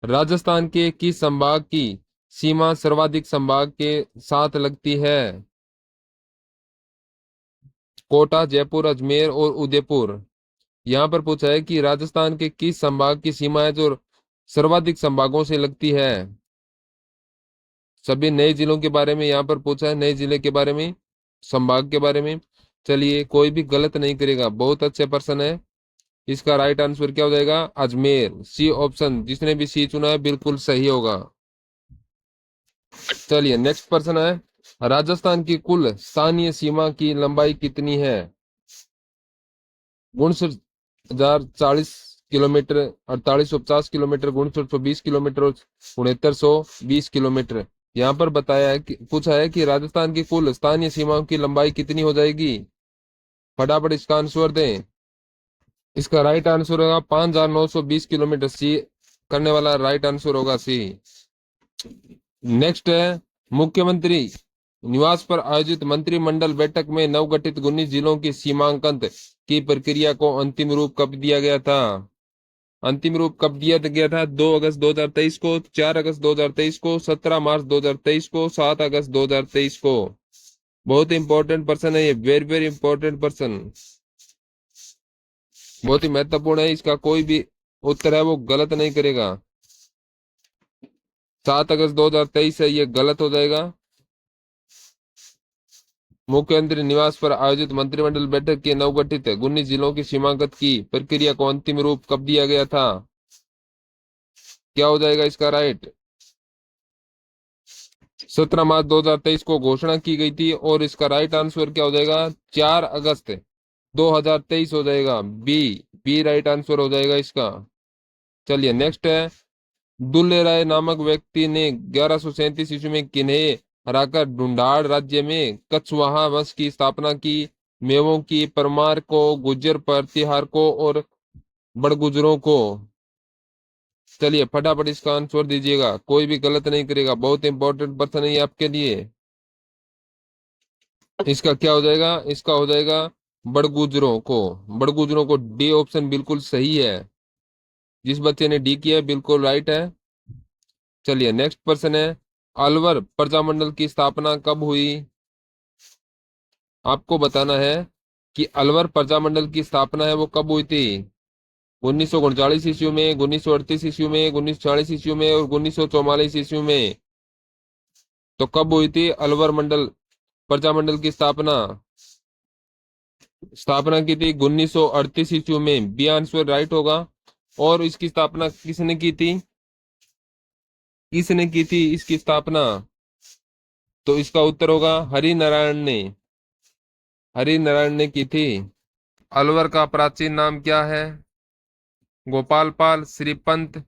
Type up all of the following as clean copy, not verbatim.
राजस्थान के किस संभाग की सीमा सर्वाधिक संभाग के साथ लगती है? कोटा, जयपुर, अजमेर और उदयपुर। यहाँ पर पूछा है कि राजस्थान के किस संभाग की सीमा है जो सर्वाधिक संभागों से लगती है। सभी नए जिलों के बारे में यहाँ पर पूछा है, नए जिले के बारे में, संभाग के बारे में। चलिए, कोई भी गलत नहीं करेगा, बहुत अच्छे पर्सन है। इसका राइट आंसर क्या हो जाएगा? अजमेर। सी ऑप्शन, जिसने भी सी चुना है बिल्कुल सही होगा। चलिए, नेक्स्ट पर्सन है, राजस्थान की कुल स्थानीय सीमा की लंबाई कितनी है? 59,040 किलोमीटर, 4850 किलोमीटर, 5920 किलोमीटर और 6920 किलोमीटर। यहाँ पर बताया है कि पूछा है कि राजस्थान की कुल स्थानीय सीमाओं की लंबाई कितनी हो जाएगी? फटाफट इसका आंसर दें। इसका राइट आंसर होगा 5920 किलोमीटर। सी करने वाला राइट आंसर होगा सी। नेक्स्ट है, मुख्यमंत्री निवास पर आयोजित मंत्रिमंडल बैठक में नवगठित 19 जिलों की सीमांकन की प्रक्रिया को अंतिम रूप कब दिया गया था? अंतिम रूप कब दिया गया था? 2 अगस्त 2023 को, 4 अगस्त 2023 को, 17 मार्च 2023 को, 7 अगस्त 2023 को। बहुत इंपॉर्टेंट पर्सन है ये, वेरी वेरी इंपॉर्टेंट पर्सन, बहुत ही महत्वपूर्ण है। इसका कोई भी उत्तर है वो गलत नहीं करेगा। 7 अगस्त 2023 है, ये गलत हो जाएगा। मुख्यमंत्री निवास पर आयोजित मंत्रिमंडल बैठक के नवगठित 19 जिलों की सीमांकन की प्रक्रिया को अंतिम रूप कब दिया गया था? क्या हो जाएगा इसका राइट? 17 मार्च 2023 को घोषणा की गई थी और इसका राइट आंसर क्या हो जाएगा? 4 अगस्त 2023 हो जाएगा। बी, बी राइट आंसर हो जाएगा इसका। चलिए, नेक्स्ट है, दुल्ले राय नामक व्यक्ति ने 1137 ईस्वी में किन्हें हराकर ढूंढाड़ राज्य में कछवाहा वंश की स्थापना की? मेवों की, परमार को, गुज्जर प्रतिहार को और बड़गुजरों को। चलिए, फटाफट इसका आंसर दीजिएगा, कोई भी गलत नहीं करेगा, बहुत इंपॉर्टेंट पर्सन है ये आपके लिए। इसका क्या हो जाएगा? इसका हो जाएगा बड़गुजरों को। बड़गुजरों को, डी ऑप्शन बिल्कुल सही है। जिस बच्चे ने डी किया है बिल्कुल राइट है। चलिए, नेक्स्ट पर्सन है, अलवर प्रजामंडल की स्थापना कब हुई? आपको बताना है कि अलवर प्रजामंडल की स्थापना है वो कब हुई थी? 1939 ईस्वी में, 1938 ईस्वी में, 1940 ईस्वी में और 1944 ईस्वी में। तो कब हुई थी अलवर मंडल प्रजामंडल की स्थापना? स्थापना की थी 1938 ईस्वी में, बी आंसर राइट होगा। और इसकी स्थापना किसने की थी? किसने की थी इसकी स्थापना? तो इसका उत्तर होगा हरि नारायण ने। हरि नारायण ने की थी। अलवर का प्राचीन नाम क्या है? गोपालपाल, श्रीपंत,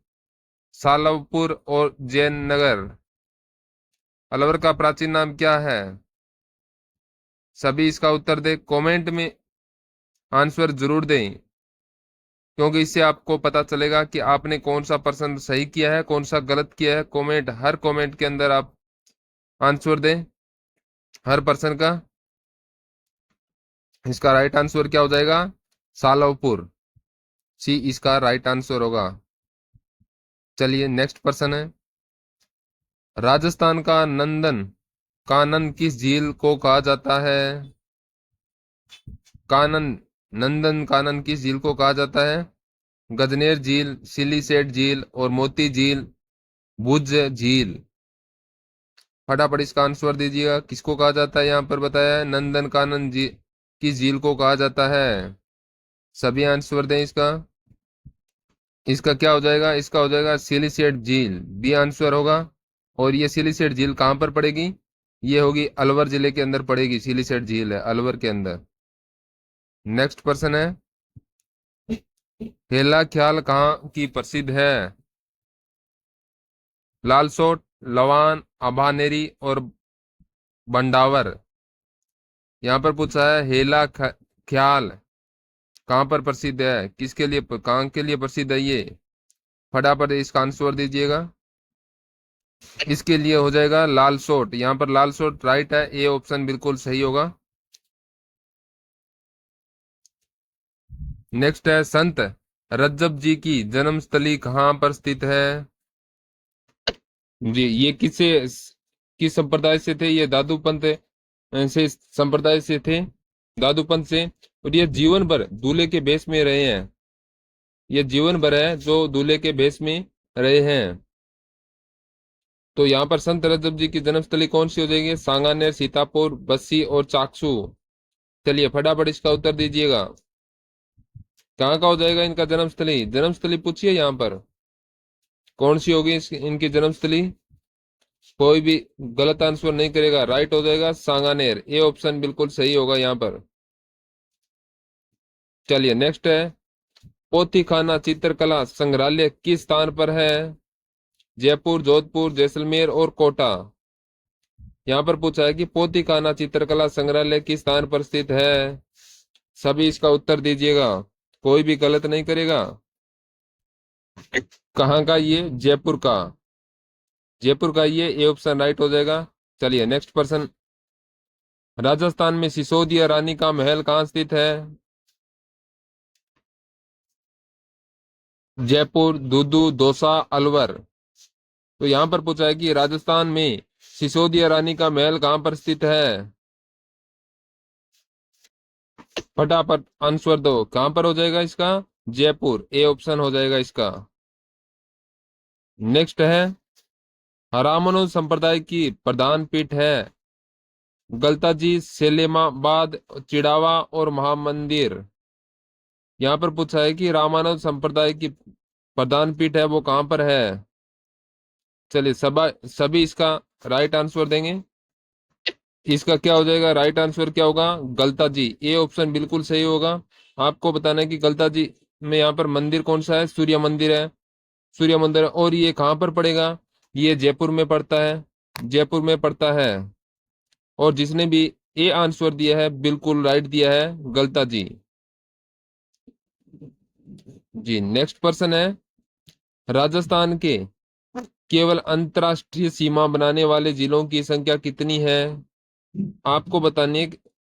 सालवपुर और जैन नगर। अलवर का प्राचीन नाम क्या है? सभी इसका उत्तर दे, कमेंट में आंसर जरूर दें, क्योंकि इससे आपको पता चलेगा कि आपने कौन सा पर्सन सही किया है, कौन सा गलत किया है। कमेंट, हर कमेंट के अंदर आप आंसर दें, हर पर्सन का। इसका राइट आंसर क्या हो जाएगा? सालवपुर। सी इसका राइट आंसर होगा। चलिए, नेक्स्ट पर्सन है, राजस्थान का नंदन कानन किस झील को कहा जाता है? कानन, नंदन कानन किस झील को कहा जाता है? गजनेर झील, सिलीसेट झील और मोती झील, भुज झील। फटाफट इसका आंसर दीजिएगा, किसको कहा जाता है? यहाँ पर बताया है नंदन कानन झील किस झील को कहा जाता है। सभी आंसर दें इसका। इसका क्या हो जाएगा? इसका हो जाएगा सिलीसेट झील, बी आंसर होगा। और ये सिलीसेट झील कहाँ पर पड़ेगी? ये होगी अलवर जिले के अंदर पड़ेगी, सिलीसेट झील है अलवर के अंदर। नेक्स्ट पर्सन है, हेला ख्याल कहाँ की प्रसिद्ध है? लालसोट, लवान, अभानेरी और बंडावर। यहाँ पर पूछा है हेला ख्याल कहाँ पर प्रसिद्ध है, किसके लिए, कहाँ के लिए प्रसिद्ध है ये? फटाफट इसका आंसर दीजिएगा। इसके लिए हो जाएगा लालसोट। यहाँ पर लालसोट राइट है, ए ऑप्शन बिल्कुल सही होगा। नेक्स्ट है, संत रज्जब जी की जन्मस्थली कहाँ पर स्थित है? जी, ये किस संप्रदाय से थे? ये दादू पंथ से संप्रदाय से थे, दादू पंथ से। और ये जीवन भर दूल्हे के भेष में रहे हैं। ये जीवन भर है जो दूल्हे के भेष में रहे हैं। तो यहाँ पर संत रजब जी की जन्मस्थली कौन सी हो जाएगी? सांगानेर, सीतापुर, बस्सी और चाकसू। चलिए फटाफट इसका उत्तर दीजिएगा। कहाँ का हो जाएगा इनका जन्मस्थली? जन्मस्थली पूछिए यहाँ पर कौन सी होगी इनकी जन्मस्थली। कोई भी गलत आंसर नहीं करेगा, राइट हो जाएगा सांगानेर। ए ऑप्शन बिल्कुल सही होगा यहाँ पर। चलिए नेक्स्ट है, पोथी खाना चित्रकला संग्रहालय किस स्थान पर है? जयपुर, जोधपुर, जैसलमेर और कोटा। यहाँ पर पूछा है कि पोथी खाना चित्रकला संग्रहालय किस स्थान पर स्थित है। सभी इसका उत्तर दीजिएगा, कोई भी गलत नहीं करेगा। कहाँ का? ये जयपुर का। जयपुर का ये ऑप्शन राइट हो जाएगा। चलिए नेक्स्ट पर्सन, राजस्थान में सिसोदिया रानी का महल कहाँ स्थित है? जयपुर, दूदू, दौसा, अलवर। तो यहाँ पर पूछा है कि राजस्थान में सिसोदिया रानी का महल कहाँ पर स्थित है। फटाफट आंसर दो, कहाँ पर हो जाएगा इसका? जयपुर। ए ऑप्शन हो जाएगा इसका। नेक्स्ट है, रामानुज संप्रदाय की प्रधान पीठ है गलता जी, सेलेमाबाद, चिड़ावा और महामंदिर। यहाँ पर पूछा है कि रामानुज संप्रदाय की प्रधान पीठ है वो कहाँ पर है। चलिए सभी इसका राइट आंसर देंगे। इसका क्या हो जाएगा? राइट आंसर क्या होगा? गलता जी। ए ऑप्शन बिल्कुल सही होगा। आपको बताना है कि गलता जी में यहाँ पर मंदिर कौन सा है? सूर्य मंदिर है। सूर्य मंदिर है। और ये कहाँ पर पड़ेगा? ये जयपुर में पड़ता है। जयपुर में पड़ता है। और जिसने भी ए आंसर दिया है बिल्कुल राइट दिया है, गलता जी। जी नेक्स्ट पर्सन है, राजस्थान के केवल अंतर्राष्ट्रीय सीमा बनाने वाले जिलों की संख्या कितनी है? आपको बतानी है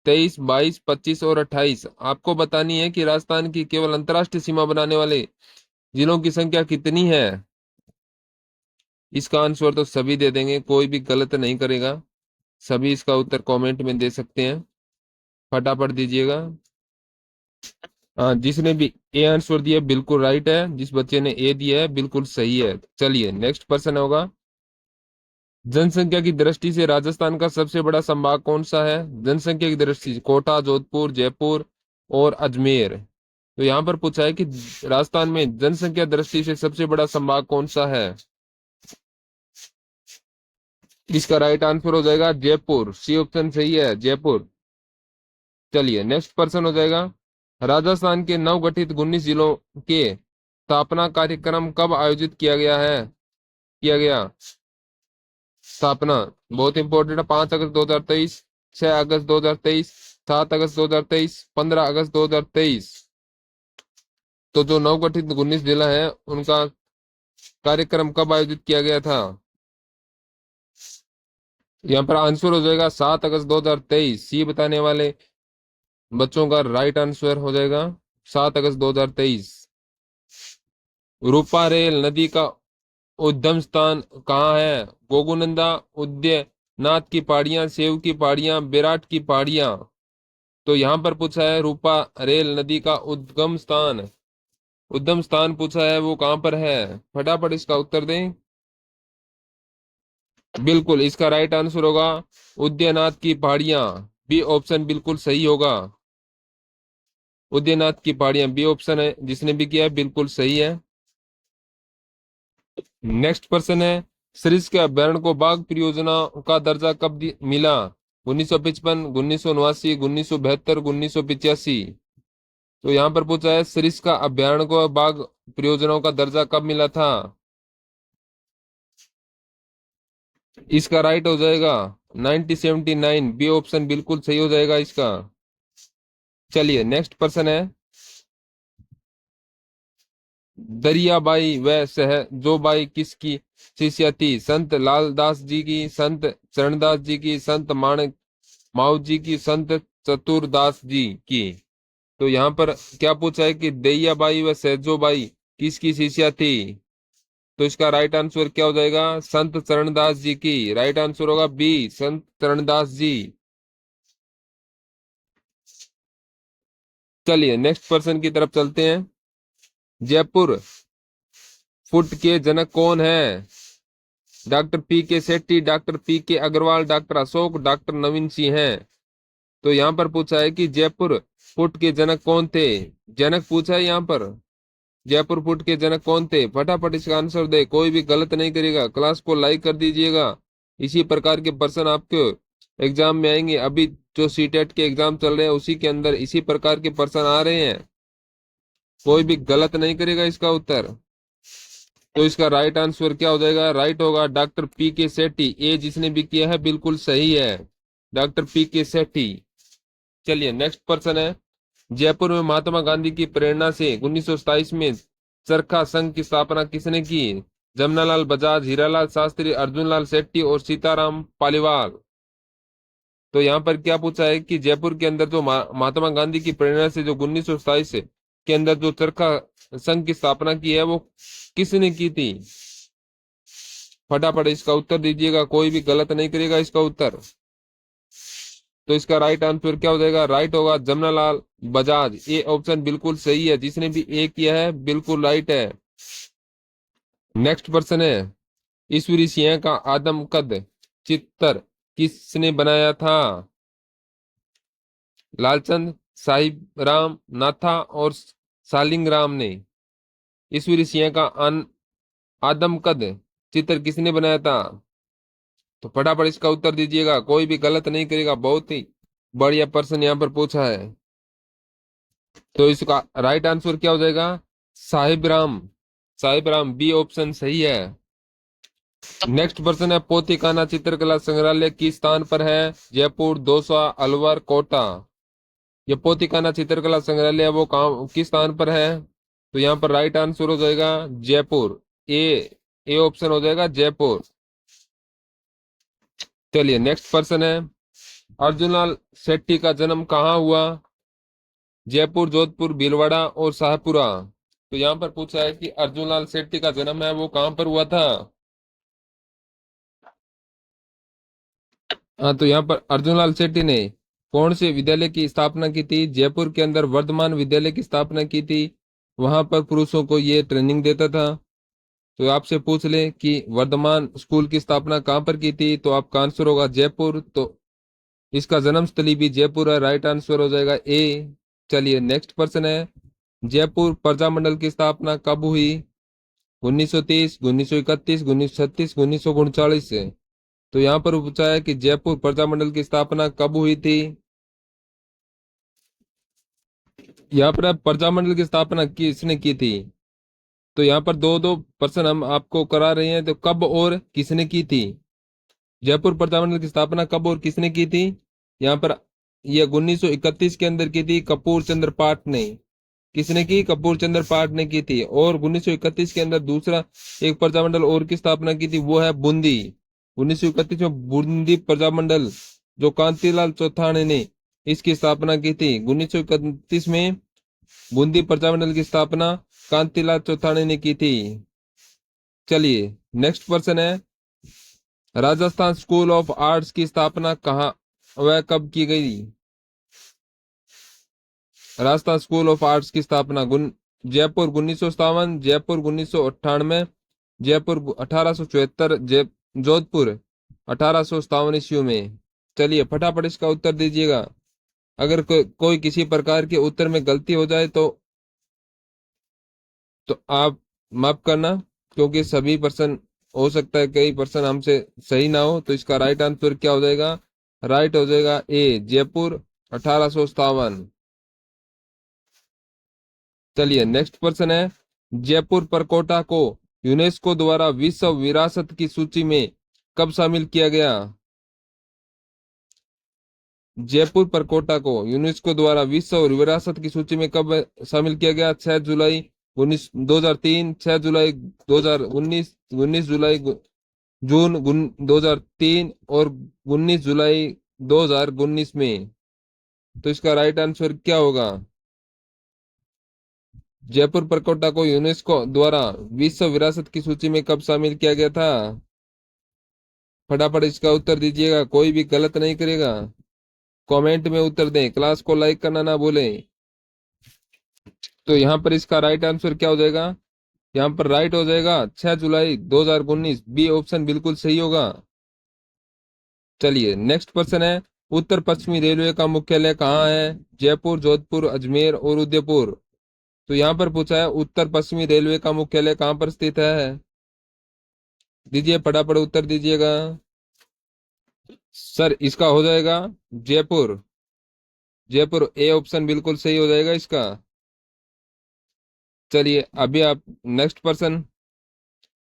23, 22, 25 और 28। आपको बतानी है कि राजस्थान की केवल अंतर्राष्ट्रीय सीमा बनाने वाले जिलों की संख्या कितनी है। इसका आंसर तो सभी दे देंगे, कोई भी गलत नहीं करेगा। सभी इसका उत्तर कमेंट में दे सकते हैं, फटाफट दीजिएगा। हाँ, जिसने भी ए आंसर दिया बिल्कुल राइट है, जिस बच्चे ने ए दिया है बिल्कुल सही है। चलिए नेक्स्ट पर्सन होगा, जनसंख्या की दृष्टि से राजस्थान का सबसे बड़ा संभाग कौन सा है? जनसंख्या की दृष्टि से कोटा, जोधपुर, जयपुर और अजमेर। तो यहाँ पर पूछा है कि राजस्थान में जनसंख्या दृष्टि से सबसे बड़ा संभाग कौन सा है। इसका राइट आंसर हो जाएगा जयपुर। सी ऑप्शन सही है, जयपुर। चलिए नेक्स्ट पर्सन हो जाएगा, राजस्थान के नवगठित 19 जिलों के स्थापना कार्यक्रम कब आयोजित किया गया है? किया गया स्थापना बहुत इंपॉर्टेंट है। 5 अगस्त 2023, 6 अगस्त 2023, 7 अगस्त 2023, 15 अगस्त 2023। तो जो नवगठित 19 जिला है उनका कार्यक्रम कब आयोजित किया गया था? यहाँ पर आंसर हो जाएगा 7 अगस्त 2023। सी बताने वाले बच्चों का राइट आंसर हो जाएगा 7 अगस्त 2023। रूपा रेल नदी का उद्गम स्थान कहाँ है? गोगुनंदा, उदयनाथ की पहाड़ियां, सेव की पहाड़ियां, बेराट की पहाड़ियां। तो यहाँ पर पूछा है रूपा रेल नदी का उद्गम स्थान पूछा है, वो कहाँ पर है? फटाफट इसका उत्तर दें। बिल्कुल इसका राइट आंसर होगा उदयनाथ की पहाड़ियां। बी ऑप्शन बिल्कुल सही होगा। उदयनाथ की पहाड़ियां बी ऑप्शन है, जिसने भी किया है बिल्कुल सही है। नेक्स्ट पर्सन है, सरिस के अभ्यारण्य को बाघ परियोजना का दर्जा कब मिला? 1955, 1989, 1972, 1985। तो यहाँ पर पूछा है सरिस का अभ्यारण्य को बाघ परियोजनाओं का दर्जा कब मिला था। इसका राइट हो जाएगा 1979। बी ऑप्शन बिल्कुल सही हो जाएगा इसका। चलिए नेक्स्ट पर्सन है, दरियाबाई व सह जो बाई किसकी शिष्या थी? संत लालदास जी की, संत चरणदास जी की, संत माणक माऊ जी की, संत चतुरदास जी की। तो यहाँ पर क्या पूछा है कि दैयाबाई व सहजोबाई किसकी शिष्या थी। तो इसका राइट आंसर क्या हो जाएगा, संत चरणदास जी की। राइट आंसर होगा बी, संत चरणदास जी। चलिए नेक्स्ट पर्सन की तरफ चलते हैं। जयपुर फुट के जनक कौन है। डॉक्टर पी के सेठी, डॉक्टर पी के अग्रवाल, डॉक्टर अशोक, डॉक्टर नवीन सिंह हैं। तो यहाँ पर पूछा है कि जयपुर फुट के जनक कौन थे। जनक पूछा है यहाँ पर, जयपुर फुट के जनक कौन थे। फटाफट इसका आंसर दे, कोई भी गलत नहीं करेगा। क्लास को लाइक कर दीजिएगा। इसी प्रकार के पर्सन आपके एग्जाम में आएंगे। अभी जो सीटेट के एग्जाम चल रहे हैं उसी के अंदर इसी प्रकार के पर्सन आ रहे हैं। कोई भी गलत नहीं करेगा इसका उत्तर। तो इसका राइट आंसर क्या हो जाएगा, राइट होगा डॉक्टर पी के सेठी। ए जिसने भी किया है बिल्कुल सही है, डॉक्टर पी के सेठी। चलिए नेक्स्ट पर्सन है। जयपुर में महात्मा गांधी की प्रेरणा से 1927 में चरखा संघ की स्थापना किसने की। जमनालाल बजाज, हीरालाल शास्त्री, अर्जुनलाल शेट्टी और सीताराम पालीवाल। तो यहाँ पर क्या पूछा है कि जयपुर के अंदर जो महात्मा गांधी की प्रेरणा से जो 1927 के अंदर जो चरखा संघ की स्थापना की है वो किसने की थी। फटाफट इसका उत्तर दीजिएगा, कोई भी गलत नहीं करेगा इसका उत्तर। तो इसका राइट आंसर क्या हो जाएगा, राइट होगा जमनालाल बजाज। ये ऑप्शन बिल्कुल सही है, जिसने भी ए किया है बिल्कुल राइट है। नेक्स्ट पर्सन है। ईश्वरी सिंह का आदमकद चित्र किसने बनाया था। लालचंद, साहिब राम, नाथा और सालिंग राम ने। ईश्वरी सिंह का आदमकद चित्र किसने बनाया था। तो फटाफट इसका उत्तर दीजिएगा, कोई भी गलत नहीं करेगा। बहुत ही बढ़िया पर्सन यहाँ पर पूछा है। तो इसका राइट आंसर क्या हो जाएगा, साहिब राम। साहिब राम, बी ऑप्शन सही है। नेक्स्ट पर्सन है। पोतीकाना चित्रकला संग्रहालय किस स्थान पर है। जयपुर, दौसा, अलवर, कोटा। ये पोतीकाना चित्रकला संग्रहालय है वो कहाँ किस स्थान पर है। तो यहाँ पर राइट आंसर हो जाएगा जयपुर। ए ए ऑप्शन हो जाएगा जयपुर। चलिए नेक्स्ट पर्सन है। अर्जुनलाल शेट्टी का जन्म कहाँ हुआ। जयपुर, जोधपुर, भीलवाड़ा और शाहपुरा। तो यहाँ पर पूछा है कि अर्जुनलाल शेट्टी का जन्म है वो कहाँ पर हुआ था। हाँ, तो यहाँ पर अर्जुनलाल शेट्टी ने कौन से विद्यालय की स्थापना की थी। जयपुर के अंदर वर्धमान विद्यालय की स्थापना की थी। वहां पर पुरुषों को ये ट्रेनिंग देता था। तो आपसे पूछ ले कि वर्धमान स्कूल की स्थापना कहाँ पर की थी, तो आपका आंसर होगा जयपुर। तो इसका जन्म स्थली भी जयपुर है, राइट आंसर हो जाएगा ए। चलिए नेक्स्ट पर्सन है। जयपुर प्रजामंडल की स्थापना कब हुई। 1930, 1931, 1936, 1939 से। तो यहाँ पर पूछा है कि जयपुर प्रजामंडल की स्थापना कब हुई थी। यहाँ पर प्रजामंडल की स्थापना किसने की थी। तो यहाँ पर दो दो पर्सन हम आपको करा रहे हैं, तो कब और किसने की थी। जयपुर प्रजामंडल की स्थापना कब और किसने की थी। यहाँ पर यह 1931 के अंदर की थी, कपूर चंद्र पाठ ने। किसने की, कपूर चंद्र पाठ ने की थी। और 1931 के अंदर दूसरा एक प्रजामंडल और की स्थापना की थी, वो है बूंदी। 1931 में बूंदी प्रजामंडल जो कांतिलाल चौथाने ने इसकी स्थापना की थी। 1931 में बूंदी प्रजामंडल की स्थापना कांतिलाल चौथाने ने की थी। चलिए नेक्स्ट पर्सन है। राजस्थान स्कूल ऑफ आर्ट्स की स्थापना कहाँ व कब की गई। राजस्थान स्कूल ऑफ आर्ट्स की स्थापना जयपुर 1957, जयपुर 1998, जयपुर 1874, जोधपुर 1857 ईस्वी में। चलिए फटाफट इसका उत्तर दीजिएगा। अगर कोई किसी प्रकार के उत्तर में गलती हो जाए तो आप माफ करना, क्योंकि सभी पर्सन हो सकता है कई पर्सन हमसे सही ना हो। तो इसका राइट आंसर क्या हो जाएगा, राइट हो जाएगा ए जयपुर 1857। चलिए नेक्स्ट पर्सन है। जयपुर परकोटा को यूनेस्को द्वारा विश्व विरासत की सूची में कब शामिल किया गया। जयपुर परकोटा को यूनेस्को द्वारा विश्व विरासत की सूची में कब शामिल किया गया। 6 जुलाई 2003, 6 जुलाई 2019, 19 जुलाई जून 2003 और 19 जुलाई 2019 में। तो इसका राइट आंसर क्या होगा, जयपुर प्रकोष्ठ को यूनेस्को द्वारा विश्व विरासत की सूची में कब शामिल किया गया था? फटाफट इसका उत्तर दीजिएगा, कोई भी गलत नहीं करेगा। कमेंट में उत्तर दें, क्लास को लाइक करना ना भूलें। तो यहाँ पर इसका राइट आंसर क्या हो जाएगा? यहाँ पर राइट हो जाएगा 6 जुलाई 2019, बी ऑप्शन बिल्कुल सही होगा। चलिए नेक्स्ट क्वेश्चन है, उत्तर पश्चिमी रेलवे का मुख्यालय कहाँ है? जयपुर, जोधपुर, अजमेर और उदयपुर। तो यहाँ पर पूछा है उत्तर पश्चिमी रेलवे का मुख्यालय कहाँ पर स्थित है? दीजिए फटाफट उत्तर दीजिएगा। सर इसका हो जाएगा जयपुर। जयपुर ए ऑप्शन बिल्कुल सही हो जाएगा इसका। चलिए अभी आप नेक्स्ट पर्सन,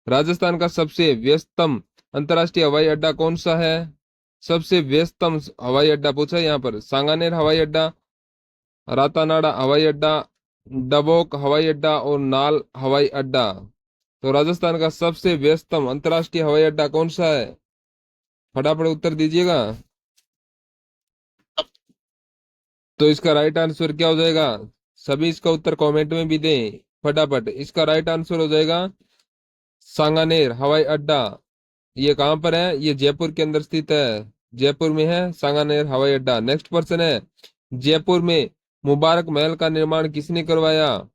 राजस्थान का सबसे व्यस्तम अंतर्राष्ट्रीय हवाई अड्डा कौन सा है? सबसे व्यस्तम हवाई अड्डा पूछा है यहाँ पर, सांगानेर हवाई अड्डा, रातानाडा हवाई अड्डा, डबोक हवाई अड्डा और नाल हवाई अड्डा। तो राजस्थान का सबसे व्यस्तम अंतर्राष्ट्रीय हवाई अड्डा कौन सा है? फटाफट उत्तर दीजिएगा। तो इसका राइट आंसर क्या हो जाएगा? सभी इसका उत्तर कमेंट में भी दें फटाफट। इसका राइट आंसर हो जाएगा सांगानेर हवाई अड्डा। ये कहाँ पर है? ये जयपुर के अंदर स्थित है। जयपुर में है सांगानेर हवाई अड्डा। नेक्स्ट क्वेश्चन है, जयपुर में मुबारक महल का निर्माण किसने करवाया?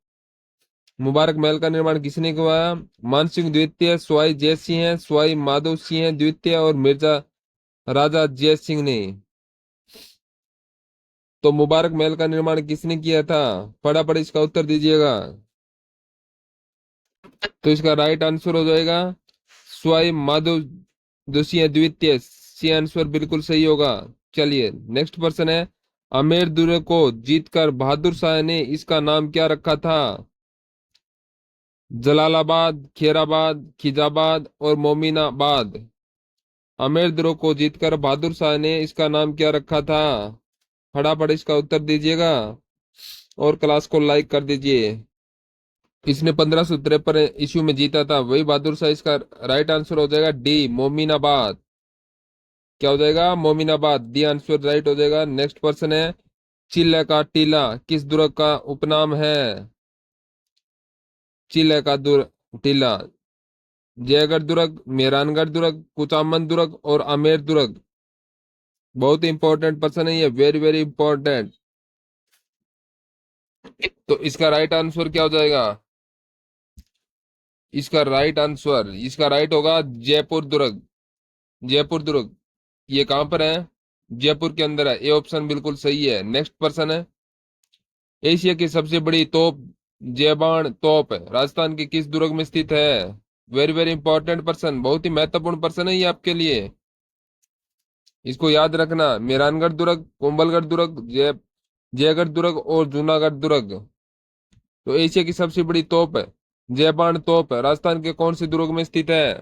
मुबारक महल का निर्माण किसने करवाया? मानसिंह द्वितीय, सवाई जय सिंह है, सवाई माधव सिंह द्वितीय और मिर्जा राजा जय सिंह ने। तो मुबारक महल का निर्माण किसने किया था? फटाफट इसका उत्तर दीजिएगा। तो इसका राइट आंसर हो जाएगा सवाई माधव द्वितीय द्वितीय। सी आंसर बिल्कुल सही होगा। चलिए नेक्स्ट पर्सन है, आमेर दुर्ग को जीतकर बहादुर शाह ने इसका नाम क्या रखा था? जलालाबाद, खेराबाद, खिजाबाद और मोमिनाबाद। आमेर दुर्ग को जीतकर बहादुर शाह ने इसका नाम क्या रखा था? फटाफट इसका उत्तर दीजिएगा और क्लास को लाइक कर दीजिए। इसने 1553 ईस्वी में जीता था, वही बहादुर शाह। इसका राइट आंसर हो जाएगा डी, मोमिनाबाद। क्या हो जाएगा? मोमिनाबाद। डी आंसर राइट हो जाएगा। नेक्स्ट पर्सन है, चिल्ले का टीला किस दुर्ग का उपनाम है? चिल्ले का टीला, जयगढ़ दुर्ग, मेहरानगढ़ दुर्ग, कुचामन दुर्ग और आमेर दुर्ग। बहुत ही इंपॉर्टेंट पर्सन है ये, वेरी वेरी इंपॉर्टेंट। तो इसका राइट आंसर क्या हो जाएगा? इसका राइट होगा जयपुर दुर्ग। जयपुर दुर्ग ये कहां पर है? जयपुर के अंदर है। ए ऑप्शन बिल्कुल सही है। नेक्स्ट पर्सन है, एशिया की सबसे बड़ी तोप जयबान तोप राजस्थान के किस दुर्ग में स्थित है? वेरी वेरी इंपॉर्टेंट पर्सन, बहुत ही महत्वपूर्ण पर्सन है ये आपके लिए। इसको याद रखना, मेहरानगढ़ दुर्ग, कुंभलगढ़ दुर्ग, जयगढ़ दुर्ग और जूनागढ़ दुर्ग। तो एशिया की सबसे बड़ी तोप जयबान तोप राजस्थान के कौन से दुर्ग में स्थित है?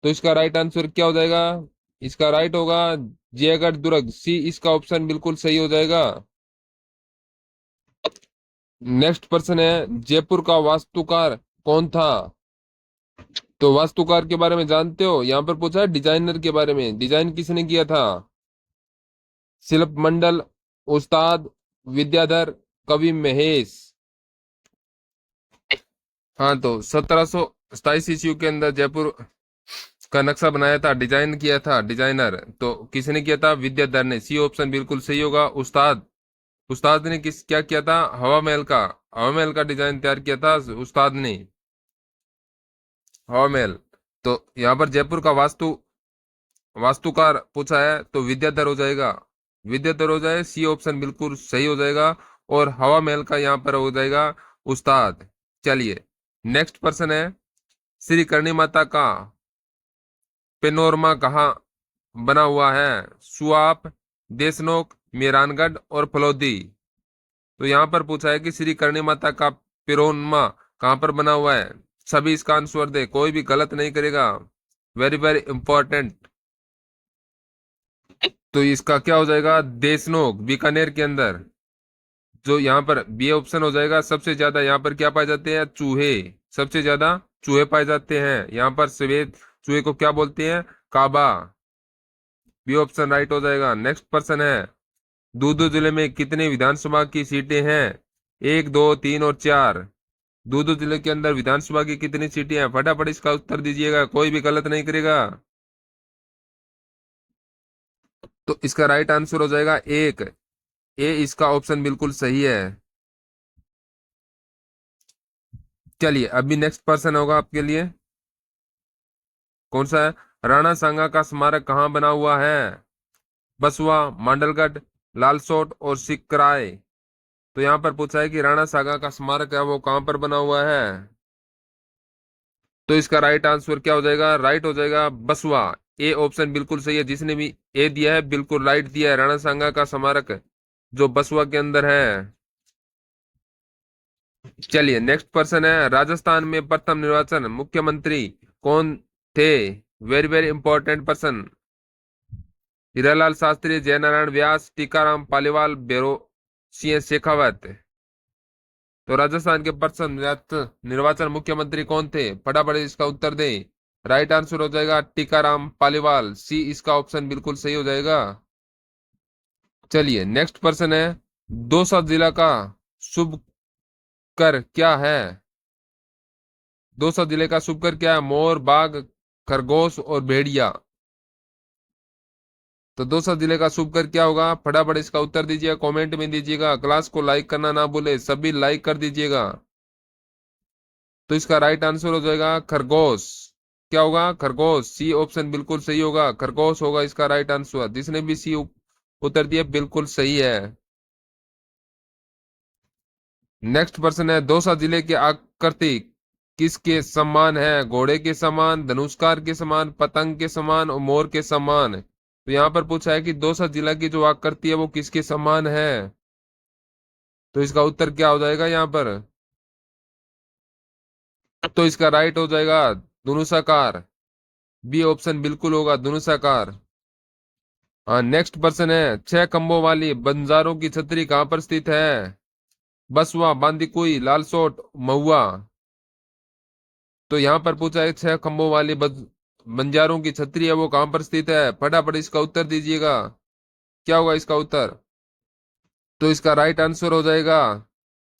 तो इसका राइट आंसर क्या हो जाएगा? इसका राइट होगा जयगढ़ दुर्ग। सी इसका ऑप्शन बिल्कुल सही हो जाएगा। नेक्स्ट पर्सन है, जयपुर का वास्तुकार कौन था? तो वास्तुकार के बारे में जानते हो? यहां पर पूछा है डिजाइनर के बारे में, डिजाइन किसने किया था? शिल्प मंडल, उस्ताद, विद्याधर, कवि महेश। हाँ, तो 1727 ईस्वी के अंदर जयपुर का नक्शा बनाया था, डिजाइन किया था डिजाइनर, तो किसने किया था? विद्याधर ने। सी ऑप्शन बिल्कुल सही होगा। उस्ताद, उस्ताद ने किस क्या किया था? हवा महल का डिजाइन तैयार किया था उस्ताद ने, हवा महल। तो यहाँ पर जयपुर का वास्तुकार पूछा है तो विद्याधर हो जाएगा। विद्याधर हो जाए, सी ऑप्शन बिल्कुल सही हो जाएगा। और हवा महल का यहाँ पर हो जाएगा उस्ताद। चलिए नेक्स्ट पर्सन है, श्री करणी माता का पेनोरमा कहाँ बना हुआ है? सुआप, देशनोक, मेहरानगढ़ और फलौदी। तो यहाँ पर पूछा है कि श्री करणी माता का पेनोरमा कहाँ पर बना हुआ है। सभी इसका आंसर दे, कोई भी गलत नहीं करेगा। Very very important. तो इसका क्या हो जाएगा? देशनोक, बीकानेर के अंदर। जो यहाँ पर बी ऑप्शन हो जाएगा। सबसे ज्यादा यहाँ पर क्या पाए जाते हैं? चूहे। सबसे ज्यादा चूहे पाए जाते हैं यहाँ पर। सफेद चूहे को क्या बोलते हैं? काबा। बी ऑप्शन राइट हो जाएगा। नेक्स्ट पर्सन है, दूदू जिले में कितने विधानसभा की सीटें हैं? 1, 2, 3 और 4। दो दो जिले के अंदर विधानसभा की कितनी सीटें हैं? फटाफट इसका उत्तर दीजिएगा, कोई भी गलत नहीं करेगा। तो इसका राइट आंसर हो जाएगा 1। ए इसका ऑप्शन बिल्कुल सही है। चलिए अभी नेक्स्ट पर्सन होगा आपके लिए। कौन सा है? राणा सांगा का स्मारक कहाँ बना हुआ है? बसवा, मांडलगढ़, लालसोट और सिकराय। तो यहाँ पर पूछा है कि राणा सांगा का स्मारक है वो कहाँ पर बना हुआ है? तो इसका राइट आंसर क्या हो जाएगा? राइट हो जाएगा बसवा। ए ऑप्शन बिल्कुल सही है। जिसने भी ए दिया है बिल्कुल राइट दिया है। राणा सांगा का स्मारक जो बसवा के अंदर है। चलिए नेक्स्ट पर्सन है। राजस्थान में प्रथम निर्वाचन मुख्यमंत्री कौन थे? Very very important person. Hiralal Shastri, Jainarayan Vyas, Tikaram Paliwal, Bhairon Singh Shekhawat. तो राजस्थान के प्रथम निर्वाचन मुख्यमंत्री कौन थे? फटाफट इसका उत्तर दे। राइट आंसर हो जाएगा टीकाराम पालीवाल। सी इसका ऑप्शन बिल्कुल सही हो जाएगा। चलिए नेक्स्ट पर्सन है। दौसा जिला का शुभ कर क्या है? दौसा जिले का शुभ कर क्या है? मोर, बाघ, खरगोश और भेड़िया। तो दौसा जिले का शुभ कर क्या होगा? फटाफट इसका उत्तर दीजिएगा, कमेंट में दीजिएगा। क्लास को लाइक करना ना भूले, सभी लाइक कर दीजिएगा। तो इसका राइट आंसर हो जाएगा खरगोश। क्या होगा? खरगोश। सी ऑप्शन बिल्कुल सही होगा, खरगोश होगा इसका राइट आंसर। जिसने भी सी उत्तर दिया बिल्कुल सही है। नेक्स्ट पर्सन है। दौसा जिले की आकृति किसके समान है? घोड़े के समान, धनुष्कार के समान, पतंग के समान और मोर के समान। तो यहाँ पर पूछा है कि दौसा जिला की जो आकृति है वो किसके समान है? तो इसका उत्तर क्या हो जाएगा यहाँ पर? तो इसका राइट हो जाएगा धनुषाकार। बी ऑप्शन बिल्कुल होगा, धनुषाकार। हाँ नेक्स्ट पर्सन है। 6 खंभों वाली बंजारों की छतरी कहाँ पर स्थित है? बसवा, बांदीकुई, लालसोट, महुआ। तो यहाँ पर पूछा है 6 खंभों वाली बंजारों की छतरी है वो कहाँ पर स्थित है? फटाफट इसका उत्तर दीजिएगा। क्या होगा इसका उत्तर? तो इसका राइट आंसर हो जाएगा,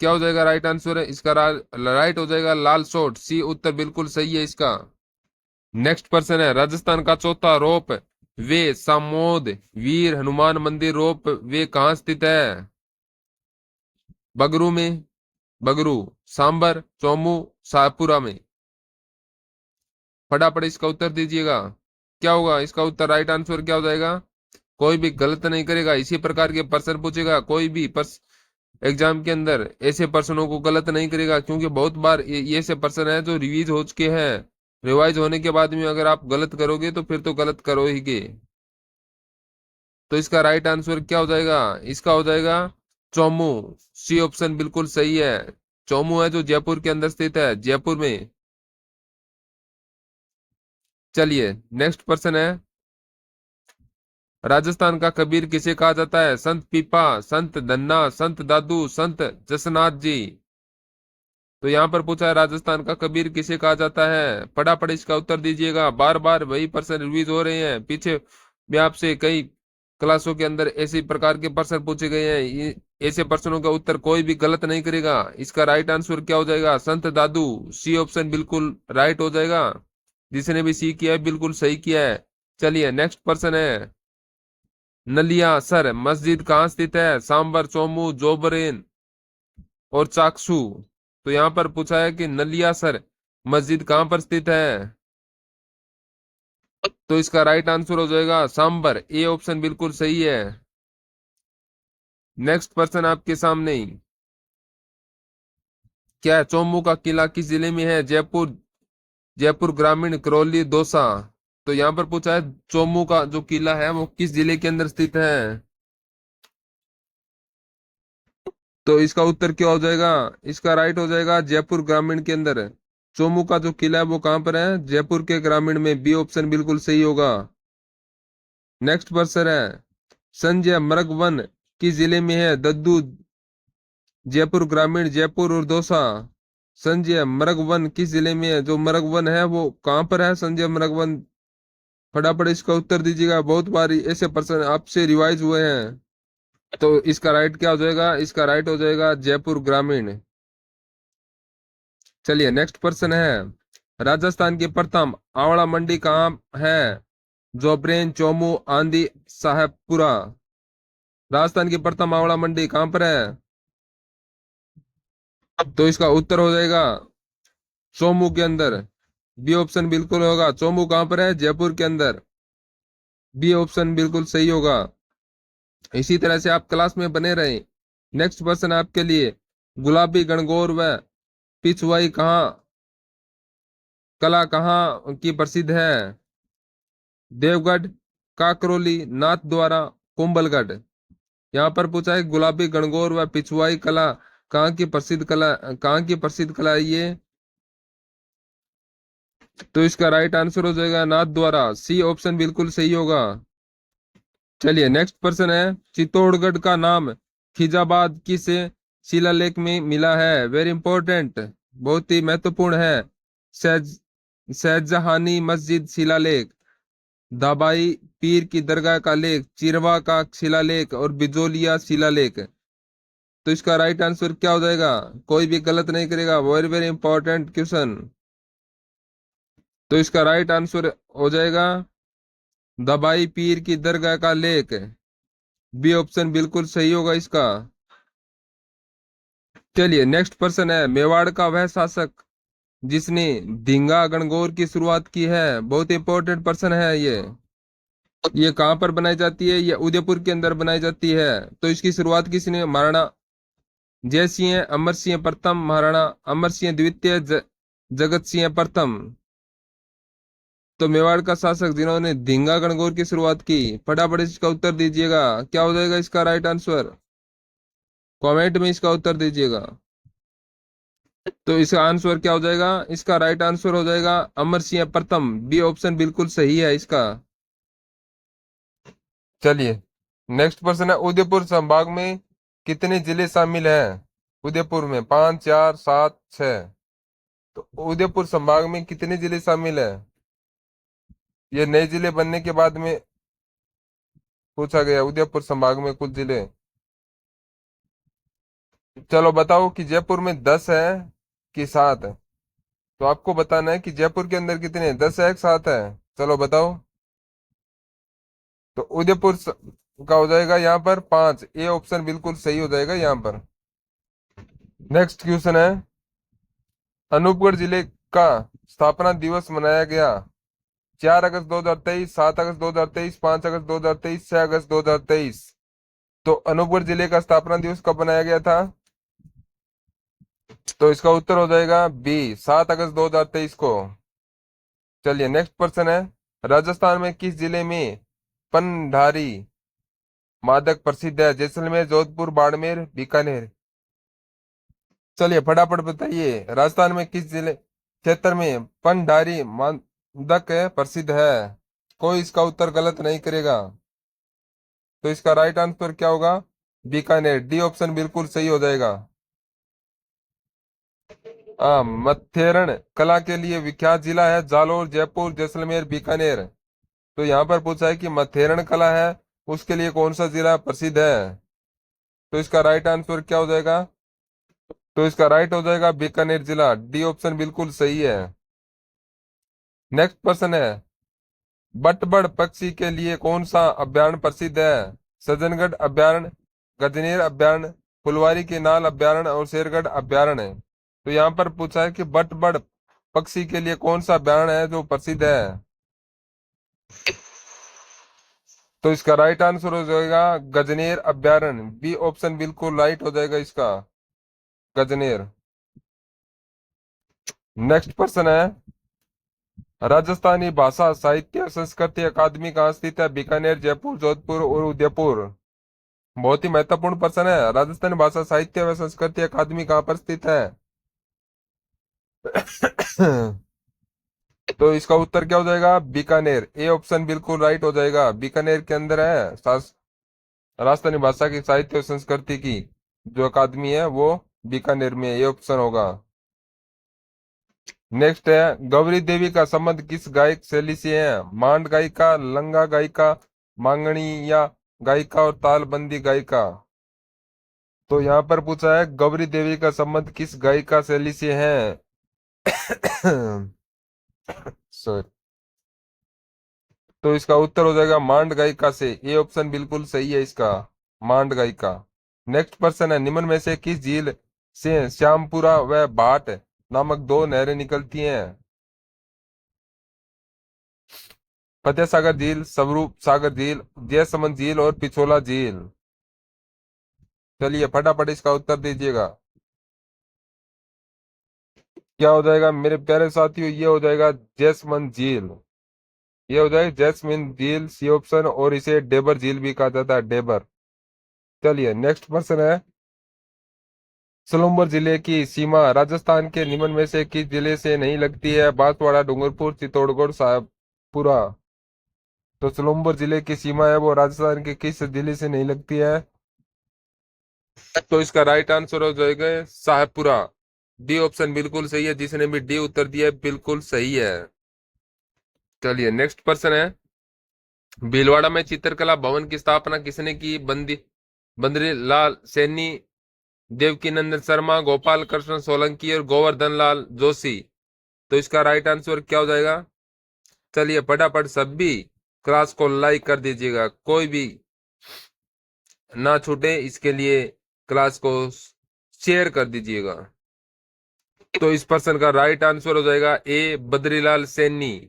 क्या हो जाएगा राइट आंसर है इसका? राइट हो जाएगा लालसोट। सी उत्तर बिल्कुल सही है इसका। नेक्स्ट पर्सन है। राजस्थान का चौथा रोप वे सामोद वीर हनुमान मंदिर रोप वे कहाँ स्थित है? बगरू में, बगरू, सांबर, चौमू, शाहपुरा में। फटाफट इसका उत्तर दीजिएगा। क्या होगा इसका उत्तर? राइट आंसर क्या हो जाएगा? कोई भी गलत नहीं करेगा। इसी प्रकार के प्रश्न पूछेगा कोई भी एग्जाम के अंदर, ऐसे प्रश्नों को गलत नहीं करेगा। क्योंकि बहुत बार ये ऐसे प्रश्न है जो रिवीज हो चुके हैं। रिवाइज होने के बाद में अगर आप गलत करोगे तो फिर तो गलत करो ही के। तो इसका राइट आंसर क्या हो जाएगा? इसका हो जाएगा चौमू। सी ऑप्शन बिल्कुल सही है। चौमू है जो जयपुर के अंदर स्थित है, जयपुर में। चलिए नेक्स्ट पर्सन है। राजस्थान का कबीर किसे कहा जाता है? संत पीपा, संत धन्ना, संत दादू, संत जसनाथ जी। तो यहाँ पर पूछा है राजस्थान का कबीर किसे कहा जाता है? फटाफट इसका उत्तर दीजिएगा। बार बार वही प्रश्न रिवीज हो रहे हैं। पीछे भी आपसे कई क्लासों के अंदर ऐसे प्रकार के प्रश्न पूछे गए हैं। ऐसे प्रश्नों का उत्तर कोई भी गलत नहीं करेगा। इसका राइट आंसर क्या हो जाएगा? संत दादू। सी ऑप्शन बिल्कुल राइट हो जाएगा। जिसने भी सी किया है बिल्कुल सही किया है। चलिए नेक्स्ट पर्सन है। नलिया सर मस्जिद कहाँ स्थित है? सांबर, चोमू, जोबरेन और चाकसू। तो यहाँ पर पूछा है कि नलिया सर मस्जिद कहाँ पर स्थित है? तो इसका राइट आंसर हो जाएगा सांबर। ए ऑप्शन बिल्कुल सही है। नेक्स्ट पर्सन आपके सामने ही क्या है? चोमू का किला किस जिले में है? जयपुर, जयपुर ग्रामीण, करौली, दौसा। तो यहाँ पर पूछा है चोमू का जो किला है वो किस जिले के अंदर स्थित है? तो इसका उत्तर क्या हो जाएगा? इसका राइट हो जाएगा जयपुर ग्रामीण के अंदर। चोमू का जो किला है वो कहाँ पर है? जयपुर के ग्रामीण में। बी ऑप्शन बिल्कुल सही होगा। नेक्स्ट पर्सन है। संजय मृग वन किस जिले में है? दद्दू, जयपुर ग्रामीण, जयपुर और दौसा। संजय मृग वन किस जिले में है? जो मृग वन है वो कहाँ पर है? संजय मृग वन। फटाफट इसका उत्तर दीजिएगा। बहुत बार ऐसे प्रश्न आपसे रिवाइज हुए हैं। तो इसका राइट क्या हो जाएगा? इसका राइट हो जाएगा जयपुर ग्रामीण। चलिए नेक्स्ट पर्सन है, राजस्थान की प्रथम आंवला मंडी कहाँ है? जोबरेन, चोमू, आंधी, साहेबपुरा। राजस्थान की प्रथम आंवला मंडी कहाँ पर है? तो इसका उत्तर हो जाएगा चोमू के अंदर। बी ऑप्शन बिल्कुल होगा। चोमू कहाँ पर है? जयपुर के अंदर। बी ऑप्शन बिल्कुल सही होगा। इसी तरह से आप क्लास में बने रहें। नेक्स्ट पर्सन आपके लिए, गुलाबी गणगौर व पिछवाई कहाँ कला कहाँ की प्रसिद्ध है? देवगढ़, काकरोली, नाथद्वारा, कुंभलगढ़। यहाँ पर पूछा है गुलाबी गणगौर व पिछवाई कला कहाँ की प्रसिद्ध कला, कहाँ की प्रसिद्ध कला है ये? तो इसका राइट आंसर हो जाएगा नाथद्वारा। सी ऑप्शन बिल्कुल सही होगा। चलिए नेक्स्ट पर्सन है, चित्तौड़गढ़ का नाम खिजाबाद किस शिलालेख में मिला है? वेरी इंपॉर्टेंट, बहुत ही महत्वपूर्ण है। सहज सहजहानी मस्जिद शिलालेख, दाबाई पीर की दरगाह का लेख, चिरवा का शिलालेख और बिजोलिया शिलालेख। तो इसका राइट आंसर क्या हो जाएगा? कोई भी गलत नहीं करेगा। Very very important question. तो इसका राइट आंसर हो जाएगा दबाई पीर की दरगाह का लेख। बी ऑप्शन बिल्कुल सही होगा इसका। चलिए नेक्स्ट पर्सन है, मेवाड़ का वह शासक जिसने धींगा गणगौर की शुरुआत की है। बहुत इंपॉर्टेंट पर्सन है ये कहाँ पर बनाई जाती है? ये उदयपुर के अंदर बनाई जाती है। तो इसकी शुरुआत किसने? महाराणा जय सिंह, अमर सिंह प्रथम, महाराणा अमर सिंह द्वितीय, जगत सिंह प्रथम। तो मेवाड़ का शासक जिन्होंने धींगा गणगौर की शुरुआत की। फटाफट इसका उत्तर दीजिएगा, क्या हो जाएगा इसका राइट आंसर? कमेंट में इसका उत्तर दीजिएगा। तो इसका आंसर क्या हो जाएगा? इसका राइट आंसर हो जाएगा अमर सिंह प्रथम। बी ऑप्शन बिल्कुल सही है इसका। चलिए नेक्स्ट पर्सन है, उदयपुर संभाग में कितने जिले शामिल हैं? उदयपुर में 5, 4, 7, 6। तो उदयपुर संभाग में कितने जिले शामिल है? ये नए जिले बनने के बाद में पूछा गया, उदयपुर संभाग में कुछ जिले। चलो बताओ कि जयपुर में 10 है कि 7 है? तो आपको बताना है कि जयपुर के अंदर कितने हैं, 10 है कि 7 है? चलो बताओ। तो उदयपुर का हो जाएगा यहाँ पर 5। ए ऑप्शन बिल्कुल सही हो जाएगा यहाँ पर। नेक्स्ट क्वेश्चन है, अनूपगढ़ जिले का स्थापना दिवस मनाया गया 4 अगस्त 2023, 7 अगस्त 2023, 5 अगस्त 2023, 6 अगस्त 2023। तो अनूपगढ़ जिले का स्थापना दिवस कब मनाया गया था? तो इसका उत्तर हो जाएगा बी, 7 अगस्त 2023 को। चलिए नेक्स्ट पर्सन है, राजस्थान में किस जिले में पनडारी मादक प्रसिद्ध है? जैसलमेर, जोधपुर, बाड़मेर, बीकानेर। चलिए फटाफट बताइए, राजस्थान में किस जिले क्षेत्र में पनडारी मादक प्रसिद्ध है? कोई इसका उत्तर गलत नहीं करेगा। तो इसका राइट आंसर क्या होगा? बीकानेर। डी ऑप्शन बिल्कुल सही हो जाएगा। मथेरण कला के लिए विख्यात जिला है जालोर, जयपुर, जैसलमेर, बीकानेर। तो यहाँ पर पूछा है कि मथेरण कला है उसके लिए कौन सा जिला प्रसिद्ध है? तो इसका राइट आंसर क्या हो जाएगा? तो इसका राइट हो जाएगा बीकानेर जिला। डी ऑप्शन बिल्कुल सही है। नेक्स्ट पर्सन है, बटबड़ पक्षी के लिए कौन सा अभ्यारण्य प्रसिद्ध है? सज्जनगढ़ अभ्यारण्य, गजनेर अभ्यारण्य, फुलवारी के नाल अभ्यारण्य और शेरगढ़ अभ्यारण्य। तो यहाँ पर पूछा है कि बटबड़ पक्षी के लिए कौन सा अभ्यारण्य है जो प्रसिद्ध है? तो इसका राइट आंसर हो जाएगा गजनेर अभ्यारण्य। बी ऑप्शन बिल्कुल राइट हो जाएगा इसका, गजनेर। नेक्स्ट पर्सन है, राजस्थानी भाषा साहित्य संस्कृति अकादमी कहाँ स्थित है? बीकानेर, जयपुर, जोधपुर और उदयपुर। बहुत ही महत्वपूर्ण पर्सन है, राजस्थानी भाषा साहित्य व संस्कृति अकादमी कहाँ पर स्थित है? तो इसका उत्तर क्या हो जाएगा? बीकानेर। ए ऑप्शन बिल्कुल राइट हो जाएगा, बीकानेर के अंदर है राजस्थानी भाषा की साहित्य और संस्कृति की जो अकादमी है वो बीकानेर में। ये ऑप्शन होगा। नेक्स्ट है, गौरी देवी का संबंध किस गायक शैली से है? मांड गायिका, लंगा गायिका, मांगणी या गायिका और तालबंदी गायिका। तो यहाँ पर पूछा है गौरी देवी का संबंध किस गायिका शैली से है। सॉरी। तो इसका उत्तर हो जाएगा मांड गायिका से। ये ऑप्शन बिल्कुल सही है इसका, मांड गायिका। नेक्स्ट पर्सन है निम्न में से किस झील से श्यामपुरा व भाट नामक दो नहरें निकलती हैं। फतेह सागर झील, स्वरूप सागर झील, जयसमंद झील और पिछोला झील। चलिए फटाफट इसका उत्तर दीजिएगा। क्या हो जाएगा मेरे प्यारे साथियों, ये हो जाएगा जैसमंद झील। ये हो जाएगा जैस्मिन झील, सी ऑप्शन। और इसे डेबर झील भी कहा जाता है, डेबर। चलिए नेक्स्ट क्वेश्चन है सलूम्बर जिले की सीमा राजस्थान के निम्न में से किस जिले से नहीं लगती है। बांसवाड़ा, डूंगरपुर, चित्तौड़गढ़, साहबपुरा। तो सलूम्बर जिले की सीमा है वो राजस्थान के किस जिले से नहीं लगती है। तो इसका राइट आंसर हो जाएगा साहबपुरा। डी ऑप्शन बिल्कुल सही है, जिसने भी डी उत्तर दिया है बिल्कुल सही है। चलिए नेक्स्ट पर्सन है भीलवाड़ा में चित्रकला भवन की स्थापना किसने की। बंदरी लाल सैनी, देवकीनंदन शर्मा, गोपाल कृष्ण सोलंकी और गोवर्धन लाल जोशी। तो इसका राइट आंसर क्या हो जाएगा। चलिए फटाफट सभी क्लास को लाइक कर दीजिएगा, कोई भी ना छूटे इसके लिए क्लास को शेयर कर दीजिएगा। तो इस पर्सन का राइट आंसर हो जाएगा ए बद्रीलाल सैनी।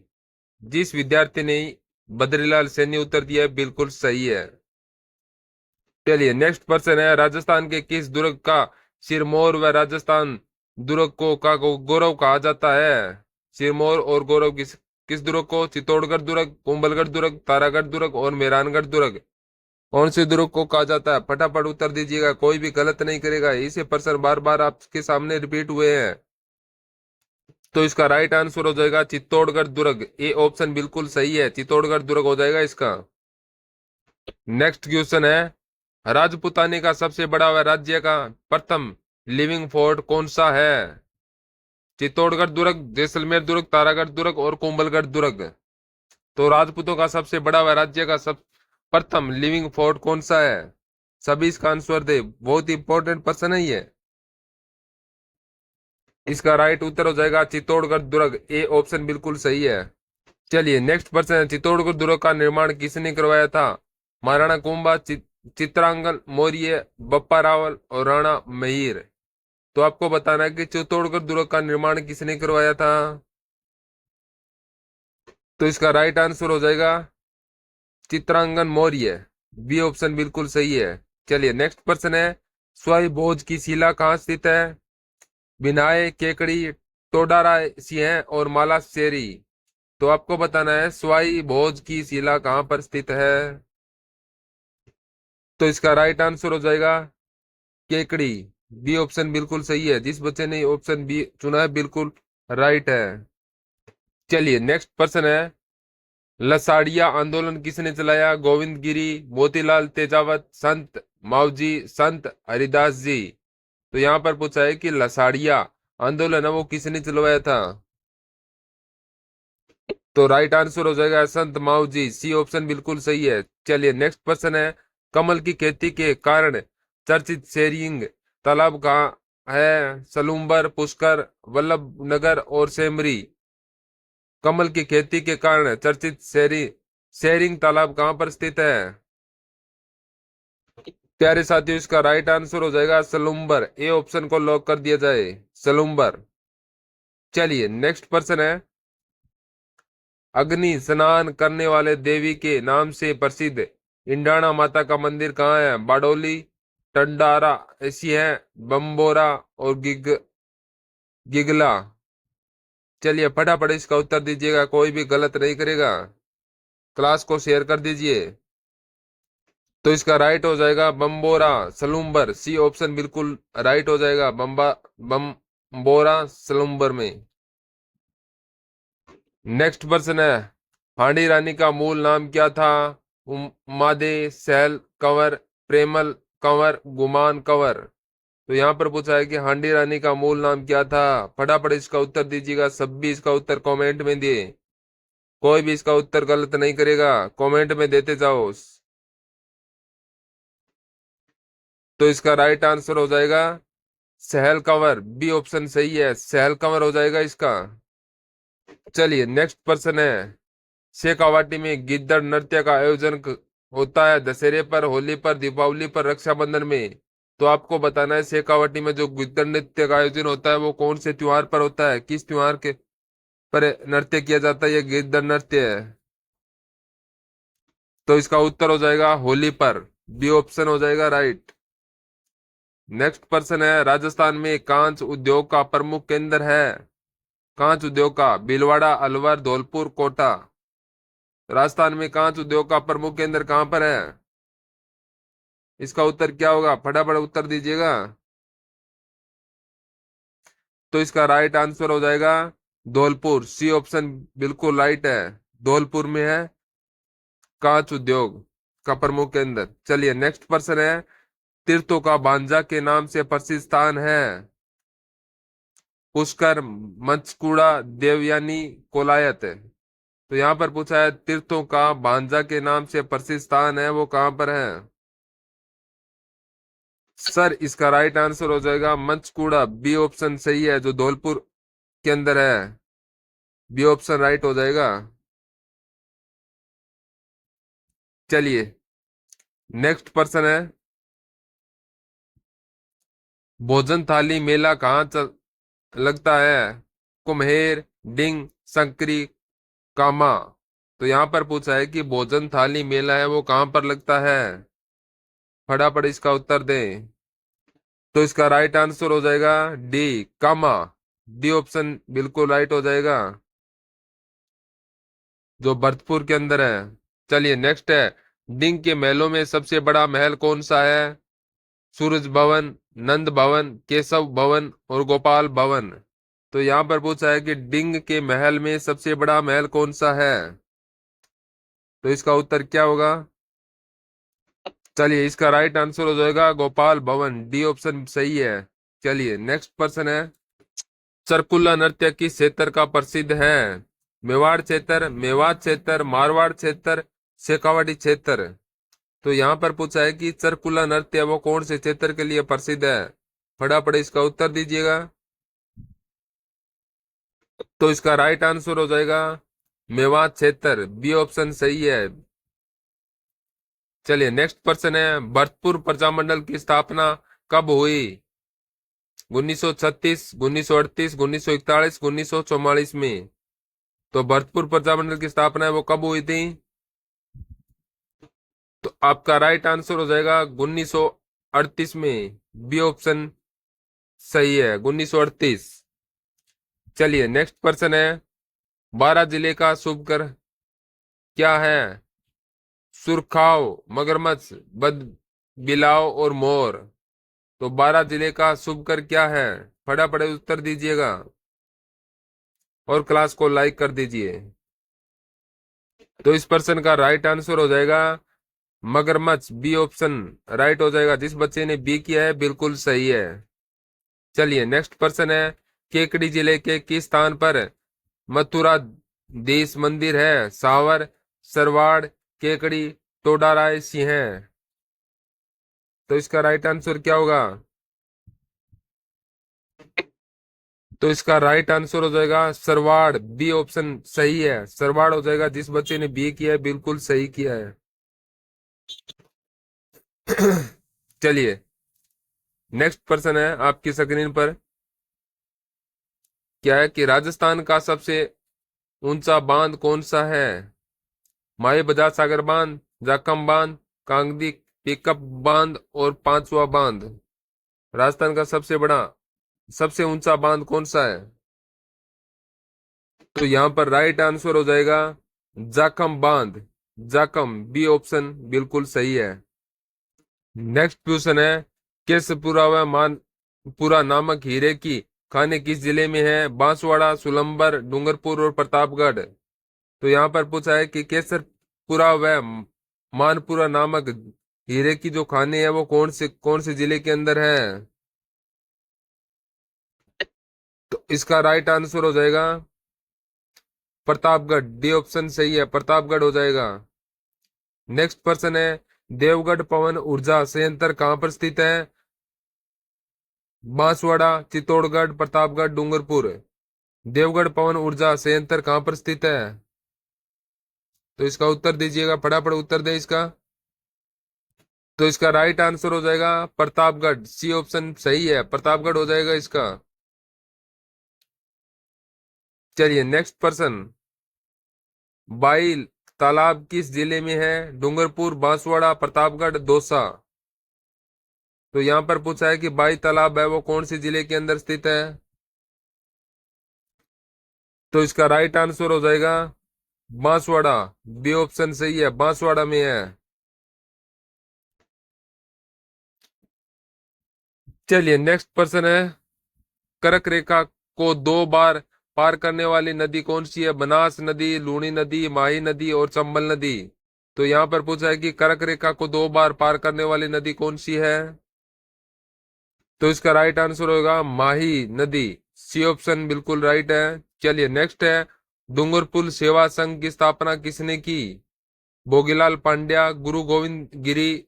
जिस विद्यार्थी ने बद्रीलाल सैनी उत्तर दिया है बिल्कुल सही है। चलिए नेक्स्ट पर्सन है राजस्थान के किस दुर्ग का सिरमौर व राजस्थान दुर्ग को गौरव कहा जाता है। सिरमौर और गौरव किस किस दुर्ग को। चित्तौड़गढ़ दुर्ग, कुंभलगढ़ दुर्ग, तारागढ़ दुर्ग और मेहरानगढ़ दुर्ग। कौन से दुर्ग को कहा जाता है। फटाफट उत्तर दीजिएगा, कोई भी गलत नहीं करेगा। इसे पर्सन बार बार आपके सामने रिपीट हुए हैं। तो इसका राइट आंसर हो जाएगा चित्तौड़गढ़ दुर्ग। ए ऑप्शन बिल्कुल सही है, चित्तौड़गढ़ दुर्ग हो जाएगा इसका। नेक्स्ट क्वेश्चन है राजपुतानी का सबसे बड़ा व राज्य का प्रथम लिविंग फोर्ट कौन सा है। चित्तौड़गढ़ दुर्ग, जैसलमेर दुर्ग, तारागढ़ दुर्ग और कुंभलगढ़ दुर्ग। तो राजपूतों का सबसे बड़ा व राज्य का सब प्रथम लिविंग फोर्ट कौन सा है। सभी इसका आंसर दे, बहुत इंपॉर्टेंट पर्सन है ये। इसका राइट उत्तर हो जाएगा चित्तौड़गढ़ दुर्ग। ए ऑप्शन बिल्कुल सही है। चलिए नेक्स्ट पर्सन है चित्तौड़गढ़ दुर्ग का निर्माण किसने करवाया था। महाराणा कुंभा, चित्रांगल मौर्य, बप्पा रावल और राणा महिर। तो आपको बताना है कि चित्तौड़गढ़ दुर्ग का निर्माण किसने करवाया था। तो इसका राइट आंसर हो जाएगा चित्रांगन मौर्य। बी ऑप्शन बिल्कुल सही है। चलिए नेक्स्ट पर्सन है स्वाई भोज की शिला कहाँ स्थित है। बिनाए, केकड़ी, टोडारा सिंह और माला शेरी। तो आपको बताना है स्वाई भोज की शिला कहाँ पर स्थित है। तो इसका राइट आंसर हो जाएगा केकड़ी। बी ऑप्शन बिल्कुल सही है, जिस बच्चे ने ऑप्शन बी चुना है बिल्कुल राइट है। चलिए नेक्स्ट पर्सन है लसाड़िया आंदोलन किसने चलाया। गोविंद गिरी, मोतीलाल तेजावत, संत मावजी, संत हरिदास जी। तो यहाँ पर पूछा है कि लसाड़िया आंदोलन है वो किसने चलवाया था। तो राइट आंसर हो जाएगा संत माऊ जी। सी ऑप्शन बिल्कुल सही है। चलिए नेक्स्ट पर्सन है कमल की खेती के कारण चर्चित सेरिंग तालाब कहाँ है। सलूम्बर, पुष्कर, वल्लभ नगर और सेमरी। कमल की खेती के कारण चर्चित सेरिंग तालाब कहाँ पर स्थित है। प्यारे साथियों इसका राइट आंसर हो जाएगा सलूम्बर। ए ऑप्शन को लॉक कर दिया जाए, सलूम्बर। चलिए नेक्स्ट पर्सन है अग्नि स्नान करने वाले देवी के नाम से प्रसिद्ध इंडाणा माता का मंदिर कहाँ है। बाडोली, टंडारा ऐसी है, बम्बोरा और गिगला। चलिए फटाफट इसका उत्तर दीजिएगा, कोई भी गलत नहीं करेगा। क्लास को शेयर कर दीजिए। तो इसका राइट हो जाएगा बम्बोरा सलूम्बर। सी ऑप्शन बिल्कुल राइट हो जाएगा, बम्बोरा सलूम्बर में। नेक्स्ट पर्सन है हांडी रानी का मूल नाम क्या था। उमादे, सैल कंवर, प्रेमल कंवर, गुमान कंवर। तो यहाँ पर पूछा है कि हांडी रानी का मूल नाम क्या था। फटाफट इसका उत्तर दीजिएगा, सब भी इसका उत्तर कमेंट में दिए, कोई भी इसका उत्तर गलत नहीं करेगा, कमेंट में देते जाओ। तो इसका राइट आंसर हो जाएगा सहल कंवर, बी ऑप्शन सही है, सहल कंवर हो जाएगा इसका। चलिए नेक्स्ट प्रश्न है, शेखावाटी में गिद्दड़ नृत्य का आयोजन होता है दशहरे पर, होली पर, दीपावली पर, रक्षाबंधन में। तो आपको बताना है शेखावाटी में जो गिद्दड़ नृत्य का आयोजन होता है वो कौन से त्योहार पर होता है, किस त्योहार के पर नृत्य किया जाता है, ये गिद्दड़ नृत्य है। तो इसका उत्तर हो जाएगा होली पर, बी ऑप्शन हो जाएगा राइट। नेक्स्ट प्रश्न है, राजस्थान में कांच उद्योग का प्रमुख केंद्र है, कांच उद्योग का, भीलवाड़ा, अलवर, धौलपुर, कोटा। राजस्थान में कांच उद्योग का प्रमुख केंद्र कहां पर है? इसका उत्तर क्या होगा, फटाफट उत्तर दीजिएगा। तो इसका राइट आंसर हो जाएगा धौलपुर, सी ऑप्शन बिल्कुल राइट है, धौलपुर में है कांच उद्योग का प्रमुख केंद्र। चलिए नेक्स्ट प्रश्न है, तीर्थों का भांजा के नाम से प्रसिद्ध स्थान है, पुष्कर, मंचकूड़ा, देवयानी, कोलायत। तो यहाँ पर पूछा है तीर्थों का भांजा के नाम से प्रसिद्ध स्थान है, वो कहां पर है? सर इसका राइट आंसर हो जाएगा मंचकूड़ा, बी ऑप्शन सही है, जो धौलपुर के अंदर है, बी ऑप्शन राइट हो जाएगा। चलिए नेक्स्ट प्रश्न है, भोजन थाली मेला कहाँ लगता है, कुम्हेर, डिंग, संकरी, कामा। तो यहाँ पर पूछा है कि भोजन थाली मेला है वो कहां पर लगता है, फटाफट इसका उत्तर दें। तो इसका राइट आंसर हो जाएगा डी, कामा, डी ऑप्शन बिल्कुल राइट हो जाएगा, जो भरतपुर के अंदर है। चलिए नेक्स्ट है, डिंग के महलों में सबसे बड़ा महल कौन सा है, सूरज भवन, नंद भवन, केशव भवन और गोपाल भवन। तो यहाँ पर पूछा है कि डिंग के महल में सबसे बड़ा महल कौन सा है, तो इसका उत्तर क्या होगा? चलिए इसका राइट आंसर हो जाएगा गोपाल भवन, डी ऑप्शन सही है। चलिए नेक्स्ट प्रश्न है, चरकुल्ला नृत्य किस क्षेत्र का प्रसिद्ध है, मेवाड़ क्षेत्र, मेवात क्षेत्र, मारवाड़ क्षेत्र, शेखावाटी क्षेत्र। तो यहाँ पर पूछा है कि चरकुल्ला नृत्य वो कौन से क्षेत्र के लिए प्रसिद्ध है, फटाफट इसका उत्तर दीजिएगा। तो इसका राइट आंसर हो जाएगा मेवात क्षेत्र, बी ऑप्शन सही है। चलिए नेक्स्ट प्रश्न है, भरतपुर प्रजामंडल की स्थापना कब हुई, 1936, 1938, 1941, 1944 में। तो भरतपुर प्रजामंडल की स्थापना है वो कब हुई थी, तो आपका राइट आंसर हो जाएगा 1938 में, बी ऑप्शन सही है, 1938। चलिए नेक्स्ट प्रश्न है, बारह जिले का शुभ कर क्या है, सुरखाव, मगरमच्छ, बद बिलाव और मोर। तो बारह जिले का शुभ कर क्या है, फटाफट उत्तर दीजिएगा और क्लास को लाइक कर दीजिए। तो इस प्रश्न का राइट आंसर हो जाएगा मगरमच्छ, बी ऑप्शन राइट हो जाएगा, जिस बच्चे ने बी किया है बिल्कुल सही है। चलिए नेक्स्ट प्रश्न है, केकड़ी जिले के किस स्थान पर मथुरा देश मंदिर है, सावर, सरवाड़, केकड़ी, टोडाराय सिंह। तो इसका राइट आंसर क्या होगा, तो इसका राइट आंसर हो जाएगा सरवाड़, बी ऑप्शन सही है, सरवाड़ हो जाएगा, जिस बच्चे ने बी किया है बिल्कुल सही किया है। चलिए नेक्स्ट प्रश्न है आपकी स्क्रीन पर, क्या है कि राजस्थान का सबसे ऊंचा बांध कौन सा है, माई बजार सागर बांध, जाखम बांध, कांगदी पिकअप बांध और पांचवा बांध। राजस्थान का सबसे बड़ा सबसे ऊंचा बांध कौन सा है, तो यहाँ पर राइट आंसर हो जाएगा जाखम बांध, जाखम, बी ऑप्शन बिल्कुल सही है। नेक्स्ट क्वेश्चन है, केसपुरा व मानपुरा नामक हीरे की खाने किस जिले में है, बांसवाड़ा, सुलंबर, डूंगरपुर और प्रतापगढ़। तो यहाँ पर पूछा है कि केसरपुरा व मानपुरा नामक हीरे की जो खाने है वो कौन से जिले के अंदर है, तो इसका राइट आंसर हो जाएगा प्रतापगढ़, डी ऑप्शन सही है, प्रतापगढ़ हो जाएगा। नेक्स्ट पर्सन है, देवगढ़ पवन ऊर्जा संयंत्र कहाँ पर स्थित है? बांसवाड़ा, चित्तौड़गढ़, प्रतापगढ़, डूंगरपुर। देवगढ़ पवन ऊर्जा संयंत्र कहाँ पर स्थित है? तो इसका उत्तर दीजिएगा, फटाफट उत्तर दे इसका। तो इसका राइट आंसर हो जाएगा प्रतापगढ़। सी ऑप्शन सही है, प्रतापगढ़ हो जाएगा इसका। चलिए नेक्स्ट पर्सन। बाइल तालाब किस जिले में है? डूंगरपुर, बांसवाड़ा, प्रतापगढ़, दौसा। तो यहां पर पूछा है कि बाई तालाब है वो कौन सी जिले के अंदर स्थित है? तो इसका राइट आंसर हो जाएगा बांसवाड़ा। बी ऑप्शन सही है, बांसवाड़ा में है। चलिए नेक्स्ट पर्सन है। कर्क रेखा को 2 बार पार करने वाली नदी कौन सी है? बनास नदी, लूनी नदी, माही नदी और चंबल नदी। तो यहां पर पूछा है कि कर्क रेखा को 2 बार पार करने वाली नदी कौन सी है? तो इसका राइट आंसर होगा माही नदी। सी ऑप्शन बिल्कुल राइट है। चलिए नेक्स्ट है। डूंगरपुर सेवा संघ की स्थापना किसने की? भोगीलाल पांड्या, गुरु गोविंद गिरी,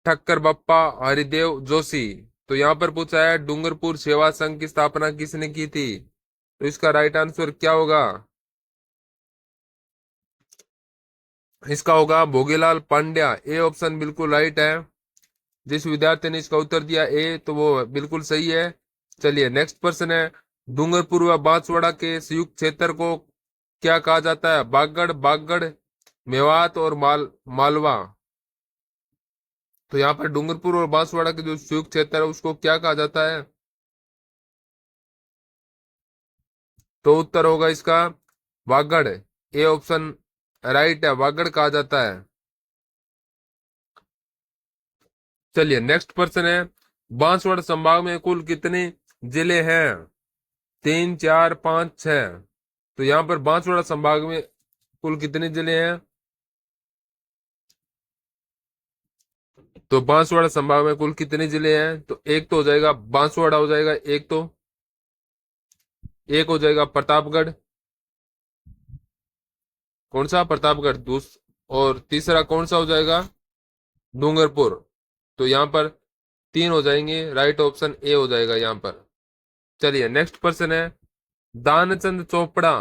ठक्कर बप्पा, हरिदेव जोशी। तो यहाँ पर पूछा है डूंगरपुर सेवा संघ की स्थापना किसने की थी? तो इसका राइट आंसर क्या होगा? इसका होगा भोगीलाल पांड्या। ए ऑप्शन बिल्कुल राइट है। जिस विद्यार्थी ने इसका उत्तर दिया ए, तो वो बिल्कुल सही है। चलिए नेक्स्ट पर्सन है। डूंगरपुर व बांसवाड़ा के संयुक्त क्षेत्र को क्या कहा जाता है? बागड़, बागड़, मेवात और मालवा। तो यहाँ पर डूंगरपुर और बांसवाड़ा के जो संयुक्त क्षेत्र है उसको क्या कहा जाता है? तो उत्तर होगा इसका वागड़। ए ऑप्शन राइट है, वागड़ कहा जाता है। चलिए नेक्स्ट पर्सन है। बांसवाड़ा संभाग में कुल कितने जिले हैं? 3, 4, 5, 6। तो यहाँ पर बांसवाड़ा संभाग में कुल कितने जिले हैं? तो बांसवाड़ा संभाग में कुल कितने जिले हैं? तो एक तो हो जाएगा बांसवाड़ा हो जाएगा, एक हो जाएगा प्रतापगढ़। कौन सा? प्रतापगढ़। और तीसरा कौन सा हो जाएगा? डूंगरपुर। तो यहाँ पर 3 हो जाएंगे, राइट ऑप्शन ए हो जाएगा यहाँ पर। चलिए नेक्स्ट पर्सन है। दानचंद चोपड़ा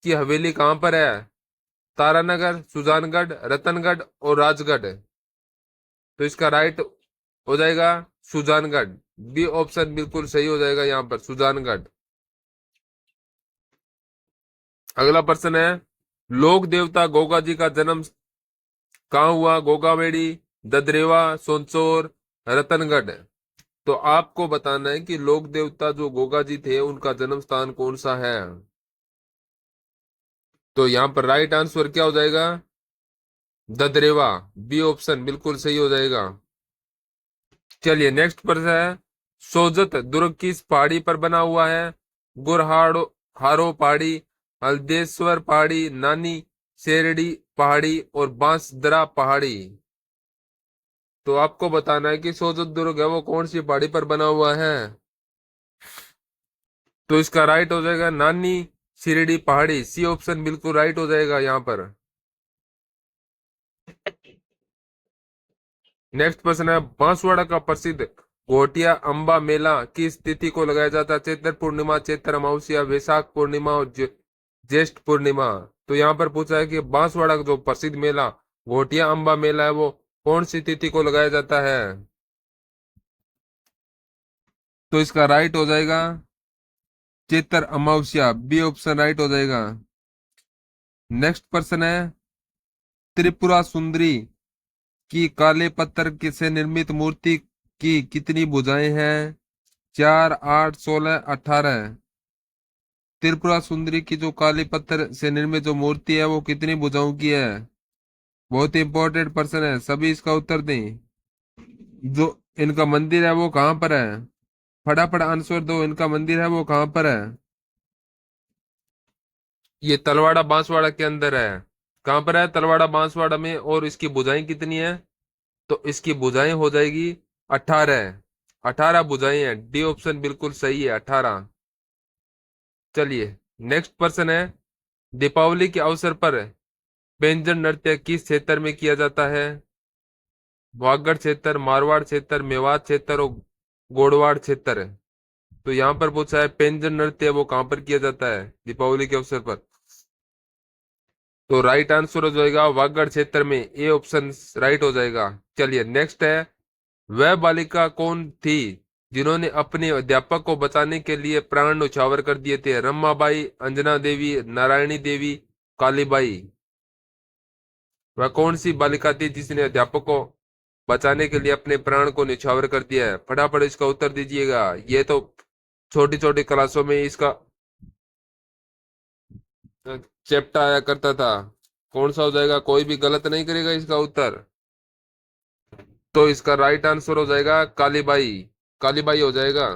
की हवेली कहाँ पर है? तारानगर, सुजानगढ़, रतनगढ़ और राजगढ़। तो इसका राइट हो जाएगा सुजानगढ़। बी ऑप्शन बिल्कुल सही हो जाएगा यहाँ पर, सुजानगढ़। अगला प्रश्न है। लोक देवता गोगा जी का जन्म कहाँ हुआ? गोगामेड़ी, ददरेवा, सोनचोर, रतनगढ़। तो आपको बताना है कि लोक देवता जो गोगा जी थे उनका जन्म स्थान कौन सा है। तो यहाँ पर राइट आंसर क्या हो जाएगा? ददरेवा। बी ऑप्शन बिल्कुल सही हो जाएगा। चलिए नेक्स्ट प्रश्न है। सोजत दुर्ग किस पहाड़ी पर बना हुआ है? गुरहाड़ो हारो पहाड़ी, हल्देश्वर पहाड़ी, नानी शेरडी पहाड़ी और बांसदरा पहाड़ी। तो आपको बताना है कि सोजत दुर्ग है वो कौन सी पहाड़ी पर बना हुआ है। तो इसका राइट हो जाएगा नानी शिरडी पहाड़ी। सी ऑप्शन बिल्कुल राइट हो जाएगा यहाँ पर। नेक्स्ट प्रश्न है। बांसवाड़ा का प्रसिद्ध घोटिया अंबा मेला किस तिथि को लगाया जाता है? चैत्र पूर्णिमा, चैत्र अमावस्या, वैशाख पूर्णिमा और ज्येष्ठ पूर्णिमा। तो यहाँ पर पूछा है कि बांसवाड़ा का जो प्रसिद्ध मेला घोटिया अंबा मेला है वो कौन सी तिथि को लगाया जाता है? तो इसका राइट हो जाएगा चैत्र अमावस्या। बी ऑप्शन राइट हो जाएगा। नेक्स्ट प्रश्न है। त्रिपुरा सुंदरी की काले पत्थर से निर्मित मूर्ति की कितनी भुजाएं हैं? 4, 8, 16, 18। त्रिपुरा सुंदरी की जो काले पत्थर से निर्मित जो मूर्ति है वो कितनी भुजाओं की है? बहुत ही इंपॉर्टेंट पर्सन है, सभी इसका उत्तर दें। जो इनका मंदिर है वो कहाँ पर है? फटाफट आंसर दो, इनका मंदिर है वो कहाँ पर है? ये तलवाड़ा बांसवाड़ा के अंदर है। कहाँ पर है? तलवाड़ा बांसवाड़ा में। और इसकी भुजाएं कितनी है? तो इसकी भुजाएं हो जाएगी 18। 18 भुजाएं हैं। डी ऑप्शन बिल्कुल सही है, 18। चलिए नेक्स्ट पर्सन है। दीपावली के अवसर पर व्यंजन नृत्य किस क्षेत्र में किया जाता है? वागड़ क्षेत्र, मारवाड़ क्षेत्र, मेवात क्षेत्र और गोड़वाड़ क्षेत्र है। तो यहाँ पर पूछा है पेंजन नृत्य वो कहाँ पर किया जाता है दीपावली के अवसर पर। तो राइट आंसर हो जाएगा वागड़ क्षेत्र में, ए ऑप्शन राइट हो जाएगा। चलिए नेक्स्ट है, वह बालिका कौन थी जिन्होंने अपने अध्यापक को बचाने के लिए प्राण न्यौछावर कर दिए थे? रमाबाई, अंजना देवी, नारायणी देवी, कालीबाई। वह कौन सी बालिका थी जिसने अध्यापक को बचाने के लिए अपने प्राण को न्यौछावर कर दिया है? फटाफट इसका उत्तर दीजिएगा। ये तो छोटी छोटी क्लासों में इसका चैप्टर आया करता था। कौन सा हो जाएगा? कोई भी गलत नहीं करेगा इसका उत्तर। तो इसका राइट आंसर हो जाएगा कालीबाई। कालीबाई हो जाएगा।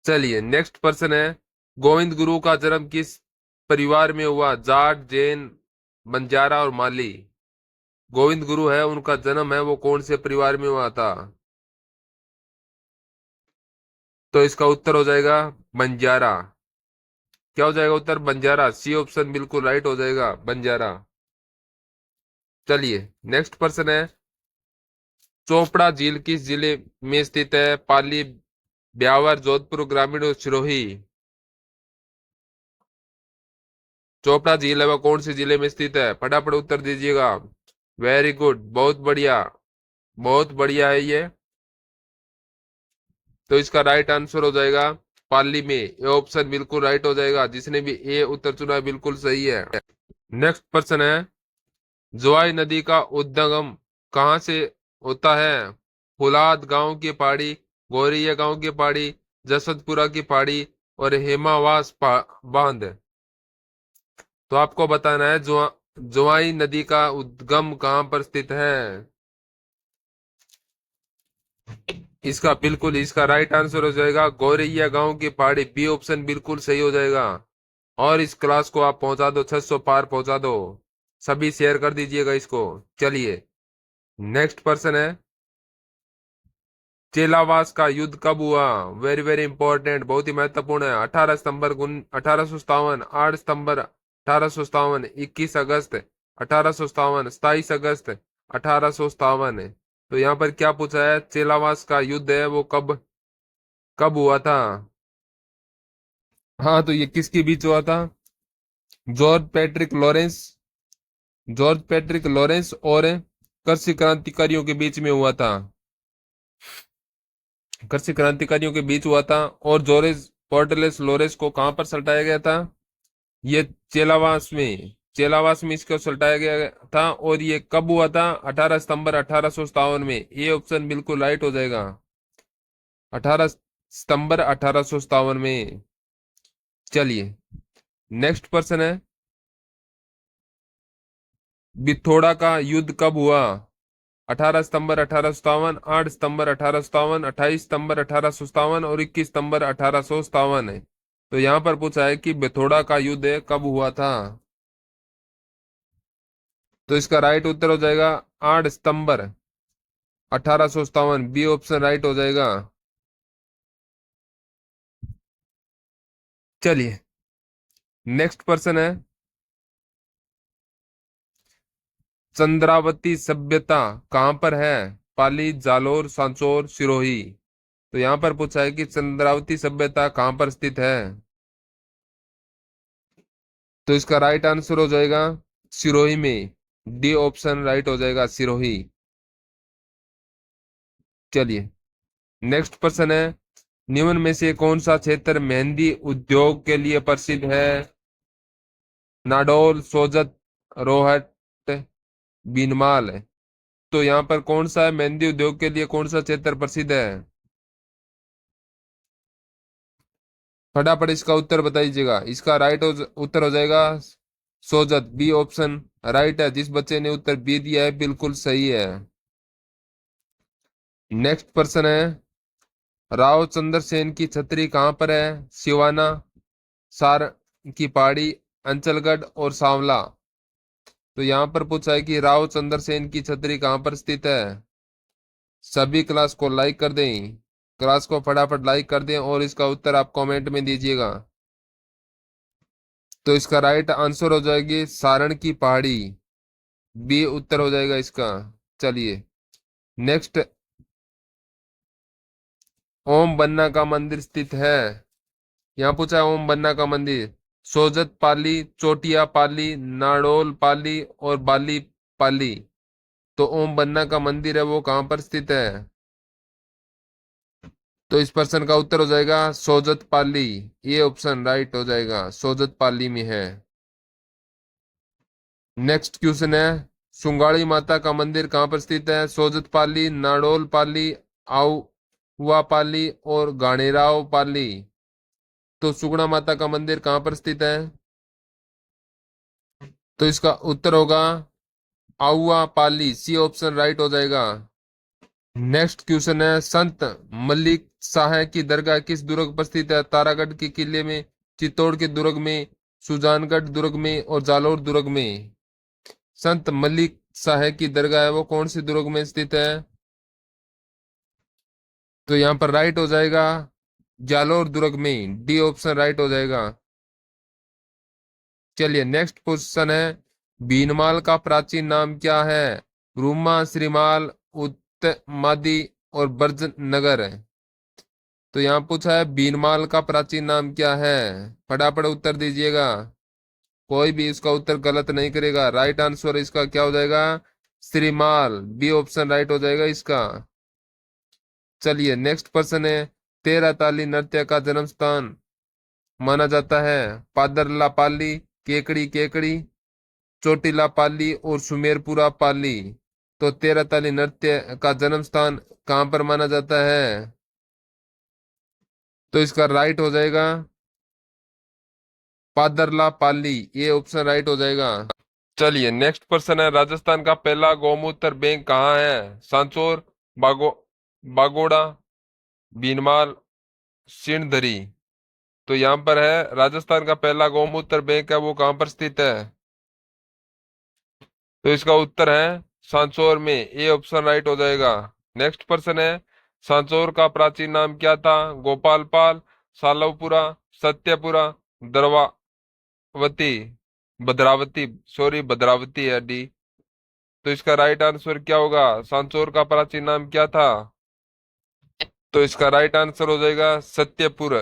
चलिए नेक्स्ट पर्सन है, गोविंद गुरु का जन्म किस परिवार में हुआ? जाट, जैन, बंजारा और माली। गोविंद गुरु है, उनका जन्म है वो कौन से परिवार में हुआ था? तो इसका उत्तर हो जाएगा बंजारा। क्या हो जाएगा उत्तर? बंजारा। सी ऑप्शन बिल्कुल राइट हो जाएगा, बंजारा। चलिए नेक्स्ट पर्सन है, चोपड़ा झील किस जिले में स्थित है? पाली, ब्यावर, जोधपुर ग्रामीण और सिरोही। चोपड़ा झील है वह कौन से जिले में स्थित है? फटाफट उत्तर दीजिएगा। वेरी गुड, बहुत बढ़िया, बहुत बढ़िया है ये। तो इसका राइट आंसर हो जाएगा पाली में। ये ऑप्शन बिल्कुल राइट हो जाएगा। जिसने भी ए उत्तर चुना है बिल्कुल सही है। नेक्स्ट पर्सन है, जोआई नदी का उद्गम कहाँ से होता है? फुलाद गांव की पहाड़ी, गौरिया गांव की पहाड़ी, जसवंतपुरा की पहाड़ी और हेमावास बांध। तो आपको बताना है जोआई नदी का उद्गम कहाँ पर स्थित है। इसका राइट आंसर हो जाएगा गौरैया गांव की पहाड़ी। बी ऑप्शन बिल्कुल सही हो जाएगा। और इस क्लास को आप पहुंचा दो, 600 पार पहुंचा दो। सभी शेयर कर दीजिएगा इसको। चलिए नेक्स्ट पर्सन है, चेलावास का युद्ध कब हुआ? वेरी वेरी इंपॉर्टेंट, बहुत ही महत्वपूर्ण है। 18 सितंबर 1857, 8 सितंबर 1857, 21 अगस्त 1857, 27 अगस्त 1857। तो यहाँ पर क्या पूछा है? चेलावास का युद्ध है वो कब कब हुआ था? हाँ, तो ये किसके बीच हुआ था? George Patrick Lawrence, George Patrick Lawrence और कृषि क्रांतिकारियों के बीच में हुआ था। कृषि क्रांतिकारियों के बीच हुआ था। और जॉर्ज पोर्टलेस लॉरेंस को कहां पर सल्टाया गया था? ये चेलावास में, चेलावास में इसको सल्टाया गया था। और ये कब हुआ था? 18 सितंबर 1857 में। ये ऑप्शन बिल्कुल राइट हो जाएगा, 18 सितंबर 1857 में। चलिए नेक्स्ट पर्सन है, बिथोड़ा का युद्ध कब हुआ? 18 सितंबर 1857, 8 सितंबर 1857, 28 सितंबर 1857 और 21 सितंबर 1857 है। तो यहाँ पर पूछा है कि बिथोड़ा का युद्ध कब हुआ था? तो इसका राइट उत्तर हो जाएगा 8 सितंबर 1857। बी ऑप्शन राइट हो जाएगा। चलिए नेक्स्ट पर्सन है, चंद्रावती सभ्यता कहाँ पर है? पाली, जालोर, सांचौर, सिरोही। तो यहाँ पर पूछा है कि चंद्रावती सभ्यता कहाँ पर स्थित है? तो इसका राइट आंसर हो जाएगा सिरोही में। डी ऑप्शन राइट हो जाएगा, सिरोही। चलिए नेक्स्ट पर्सन है, निम्न में से कौन सा क्षेत्र मेहंदी उद्योग के लिए प्रसिद्ध है? नाडोल, सोजत, रोहट, बीनमाल। तो यहाँ पर कौन सा है मेहंदी उद्योग के लिए, कौन सा क्षेत्र प्रसिद्ध है? फटाफट इसका उत्तर बताइएगा। इसका उत्तर हो जाएगा सोजत। बी ऑप्शन राइट है। जिस बच्चे ने उत्तर बी दिया है बिल्कुल सही है। नेक्स्ट पर्सन है, राव चंद्रसेन की छतरी कहाँ पर है? सिवाना, सार की पहाड़ी, अंचलगढ़ और सांवला। तो यहाँ पर पूछा है कि राव चंद्रसेन की छतरी कहाँ पर स्थित है। सभी क्लास को लाइक कर दें, क्लास को फटाफट लाइक कर दें और इसका उत्तर आप कमेंट में दीजिएगा। तो इसका राइट आंसर हो जाएगी सारण की पहाड़ी। बी उत्तर हो जाएगा इसका। चलिए नेक्स्ट, ओम बन्ना का मंदिर स्थित है। यहाँ पूछा है ओम बन्ना का मंदिर सोजत पाली, चोटिया पाली, नाडोल पाली और बाली पाली। तो ओम बन्ना का मंदिर है वो कहाँ पर स्थित है? तो इस प्रश्न का उत्तर हो जाएगा सोजत पाली। ये ऑप्शन राइट हो जाएगा, सोजत पाली में है। नेक्स्ट क्वेश्चन है, सुंगाड़ी माता का मंदिर कहाँ पर स्थित है? सोजत पाली, नाडोल पाली, आउवा पाली और गाणेराव पाली। तो सुगुणा माता का मंदिर कहाँ पर स्थित है? तो इसका उत्तर होगा आउवा पाली। सी ऑप्शन राइट हो जाएगा। नेक्स्ट क्वेश्चन है, संत मलिक शाह की दरगाह किस दुर्ग पर स्थित है? तारागढ़ के किले में, चित्तौड़ के दुर्ग में, सुजानगढ़ दुर्ग में और जालोर दुर्ग में। संत मलिक शाह की दरगाह है वो कौन सी दुर्ग में स्थित है? तो यहाँ पर राइट हो जाएगा जालोर दुर्ग में। डी ऑप्शन राइट हो जाएगा। चलिए नेक्स्ट क्वेश्चन है, भीनमाल का प्राचीन नाम क्या है? रूमा, श्रीमाल, उत्तमादी और ब्रज नगर है। तो यहाँ पूछा है भीनमाल का प्राचीन नाम क्या है? फटाफट उत्तर दीजिएगा, कोई भी इसका उत्तर गलत नहीं करेगा। राइट आंसर इसका क्या हो जाएगा? श्रीमाल। बी ऑप्शन राइट हो जाएगा इसका। चलिए नेक्स्ट प्रश्न है, तेरह ताली नृत्य का जन्म स्थान माना जाता है? पादरला पाली, केकड़ी केकड़ी, चोटिला पाली और सुमेरपुरा पाली। तो तेरह ताली नृत्य का जन्म स्थान कहाँ पर माना जाता है? तो इसका राइट हो जाएगा पादरला पाली। ये ऑप्शन राइट हो जाएगा। चलिए नेक्स्ट क्वेश्चन है, राजस्थान का पहला गौमूत्र बैंक कहाँ है? सांचौर, बागोड़ा, भीनमाल, सिणधरी। तो यहाँ पर है राजस्थान का पहला गौमूत्र बैंक है वो कहाँ पर स्थित है? तो इसका उत्तर है सांचौर में। ए ऑप्शन राइट हो जाएगा। नेक्स्ट प्रश्न है, सांचौर का प्राचीन नाम क्या था? गोपालपाल, सालवपुरा, सत्यपुरा, द्रवावती, भद्रावती, सॉरी भद्रावती है डी। तो इसका राइट आंसर क्या होगा? सांचौर का प्राचीन नाम क्या था? तो इसका राइट आंसर हो जाएगा सत्यपुर।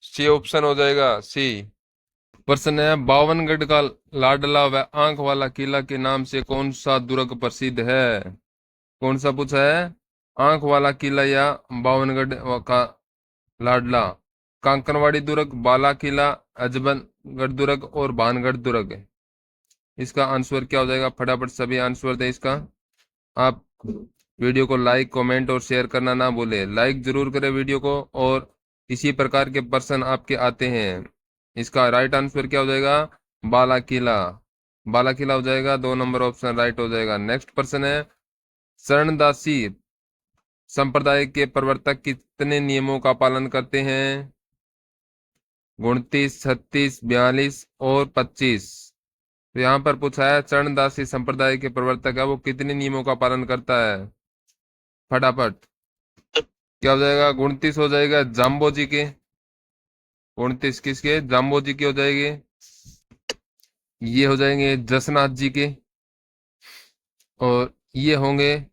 सी ऑप्शन हो जाएगा सी। प्रश्न है, बावनगढ़ का लाडला व आंख वाला किला के नाम से कौन सा दुर्ग प्रसिद्ध है? कौन सा पूछा है? आंख वाला किला या बावनगढ़ का लाडला? कांकरवाड़ी दुर्ग, बाला किला, अजबनगढ़ दुर्ग और भानगढ़ दुर्ग। इसका आंसर क्या हो जाएगा? फटाफट सभी आंसर दे इसका। आप वीडियो को लाइक, कमेंट और शेयर करना ना भूले। लाइक जरूर करें वीडियो को, और इसी प्रकार के प्रश्न आपके आते हैं। इसका राइट आंसर क्या हो जाएगा? बाला किला। बाला किला हो जाएगा, 2 नंबर ऑप्शन राइट हो जाएगा। नेक्स्ट प्रश्न है, शरणदासी संप्रदाय के प्रवर्तक कितने नियमों का पालन करते हैं? 29, 36, 42 और 25। तो यहाँ पर पूछा है चरणदासी संप्रदाय के प्रवर्तक है वो कितने नियमों का पालन करता है? फटाफट क्या हो जाएगा? 29 हो जाएगा जाम्बो जी के। 29 किसके? जाम्बो जी के हो जाएंगे। ये हो जाएंगे जसनाथ जी के, और ये होंगे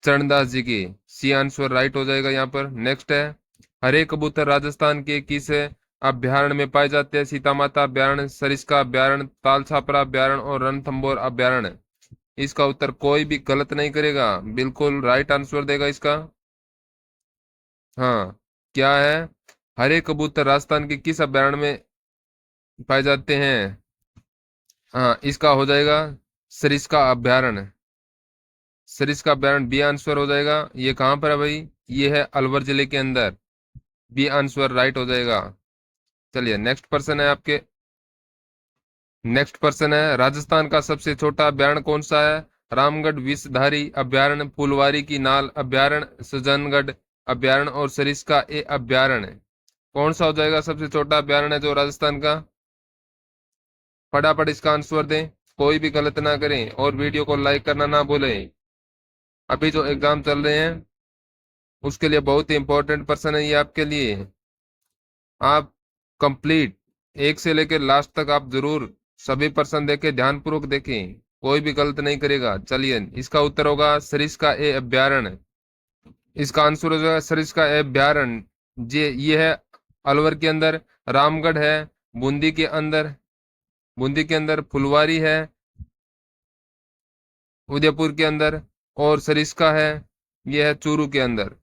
चरणदास जी के। सी आंसर राइट हो जाएगा यहाँ पर। नेक्स्ट है, हरे कबूतर राजस्थान के किस अभ्यारण्य में पाए जाते हैं? सीता माता अभ्यारण्य, सरिस्का अभ्यारण्य, ताल छापरा अभ्यारण्य और रणथंभौर अभ्यारण्य। इसका उत्तर कोई भी गलत नहीं करेगा, बिल्कुल राइट आंसर देगा इसका। हाँ, क्या है? हरे कबूतर राजस्थान के किस अभ्यारण्य में पाए जाते हैं? हाँ, इसका हो जाएगा सरिस्का अभ्यारण्य। सरिस्का अभ्यारण्य बी आंसर हो जाएगा। ये कहाँ पर है भाई? ये है अलवर जिले के अंदर। बी आंसर राइट हो जाएगा। चलिए नेक्स्ट पर्सन है आपके। नेक्स्ट पर्सन है, राजस्थान का सबसे छोटा अभ्यारण्य कौन सा है? रामगढ़ विषधारी अभ्यारण्य, फुलवारी की नाल अभ्यारण्य, सुजनगढ़ अभ्यारण्य और सरिस्का ए अभ्यारण्य। कौन सा हो जाएगा सबसे छोटा अभ्यारण्य जो राजस्थान का? फटाफट इसका आंसर दें, कोई भी गलत ना करें, और वीडियो को लाइक करना ना भूलें। अभी जो एग्जाम चल रहे हैं उसके लिए बहुत ही इंपॉर्टेंट पर्सन है ये आपके लिए। आप कंप्लीट एक से लेकर लास्ट तक आप जरूर सभी पर्सन देखें, ध्यानपूर्वक देखें। कोई भी गलत नहीं करेगा। चलिए, इसका उत्तर होगा सरिस्का ए अभ्यारण्य। इसका आंसर हो जाएगा सरिस्का ए अभ्यारण्य। ये है अलवर के अंदर, रामगढ़ है बूंदी के अंदर, बूंदी के अंदर फुलवारी है उदयपुर के अंदर, और सरिस्का है ये है चूरू के अंदर।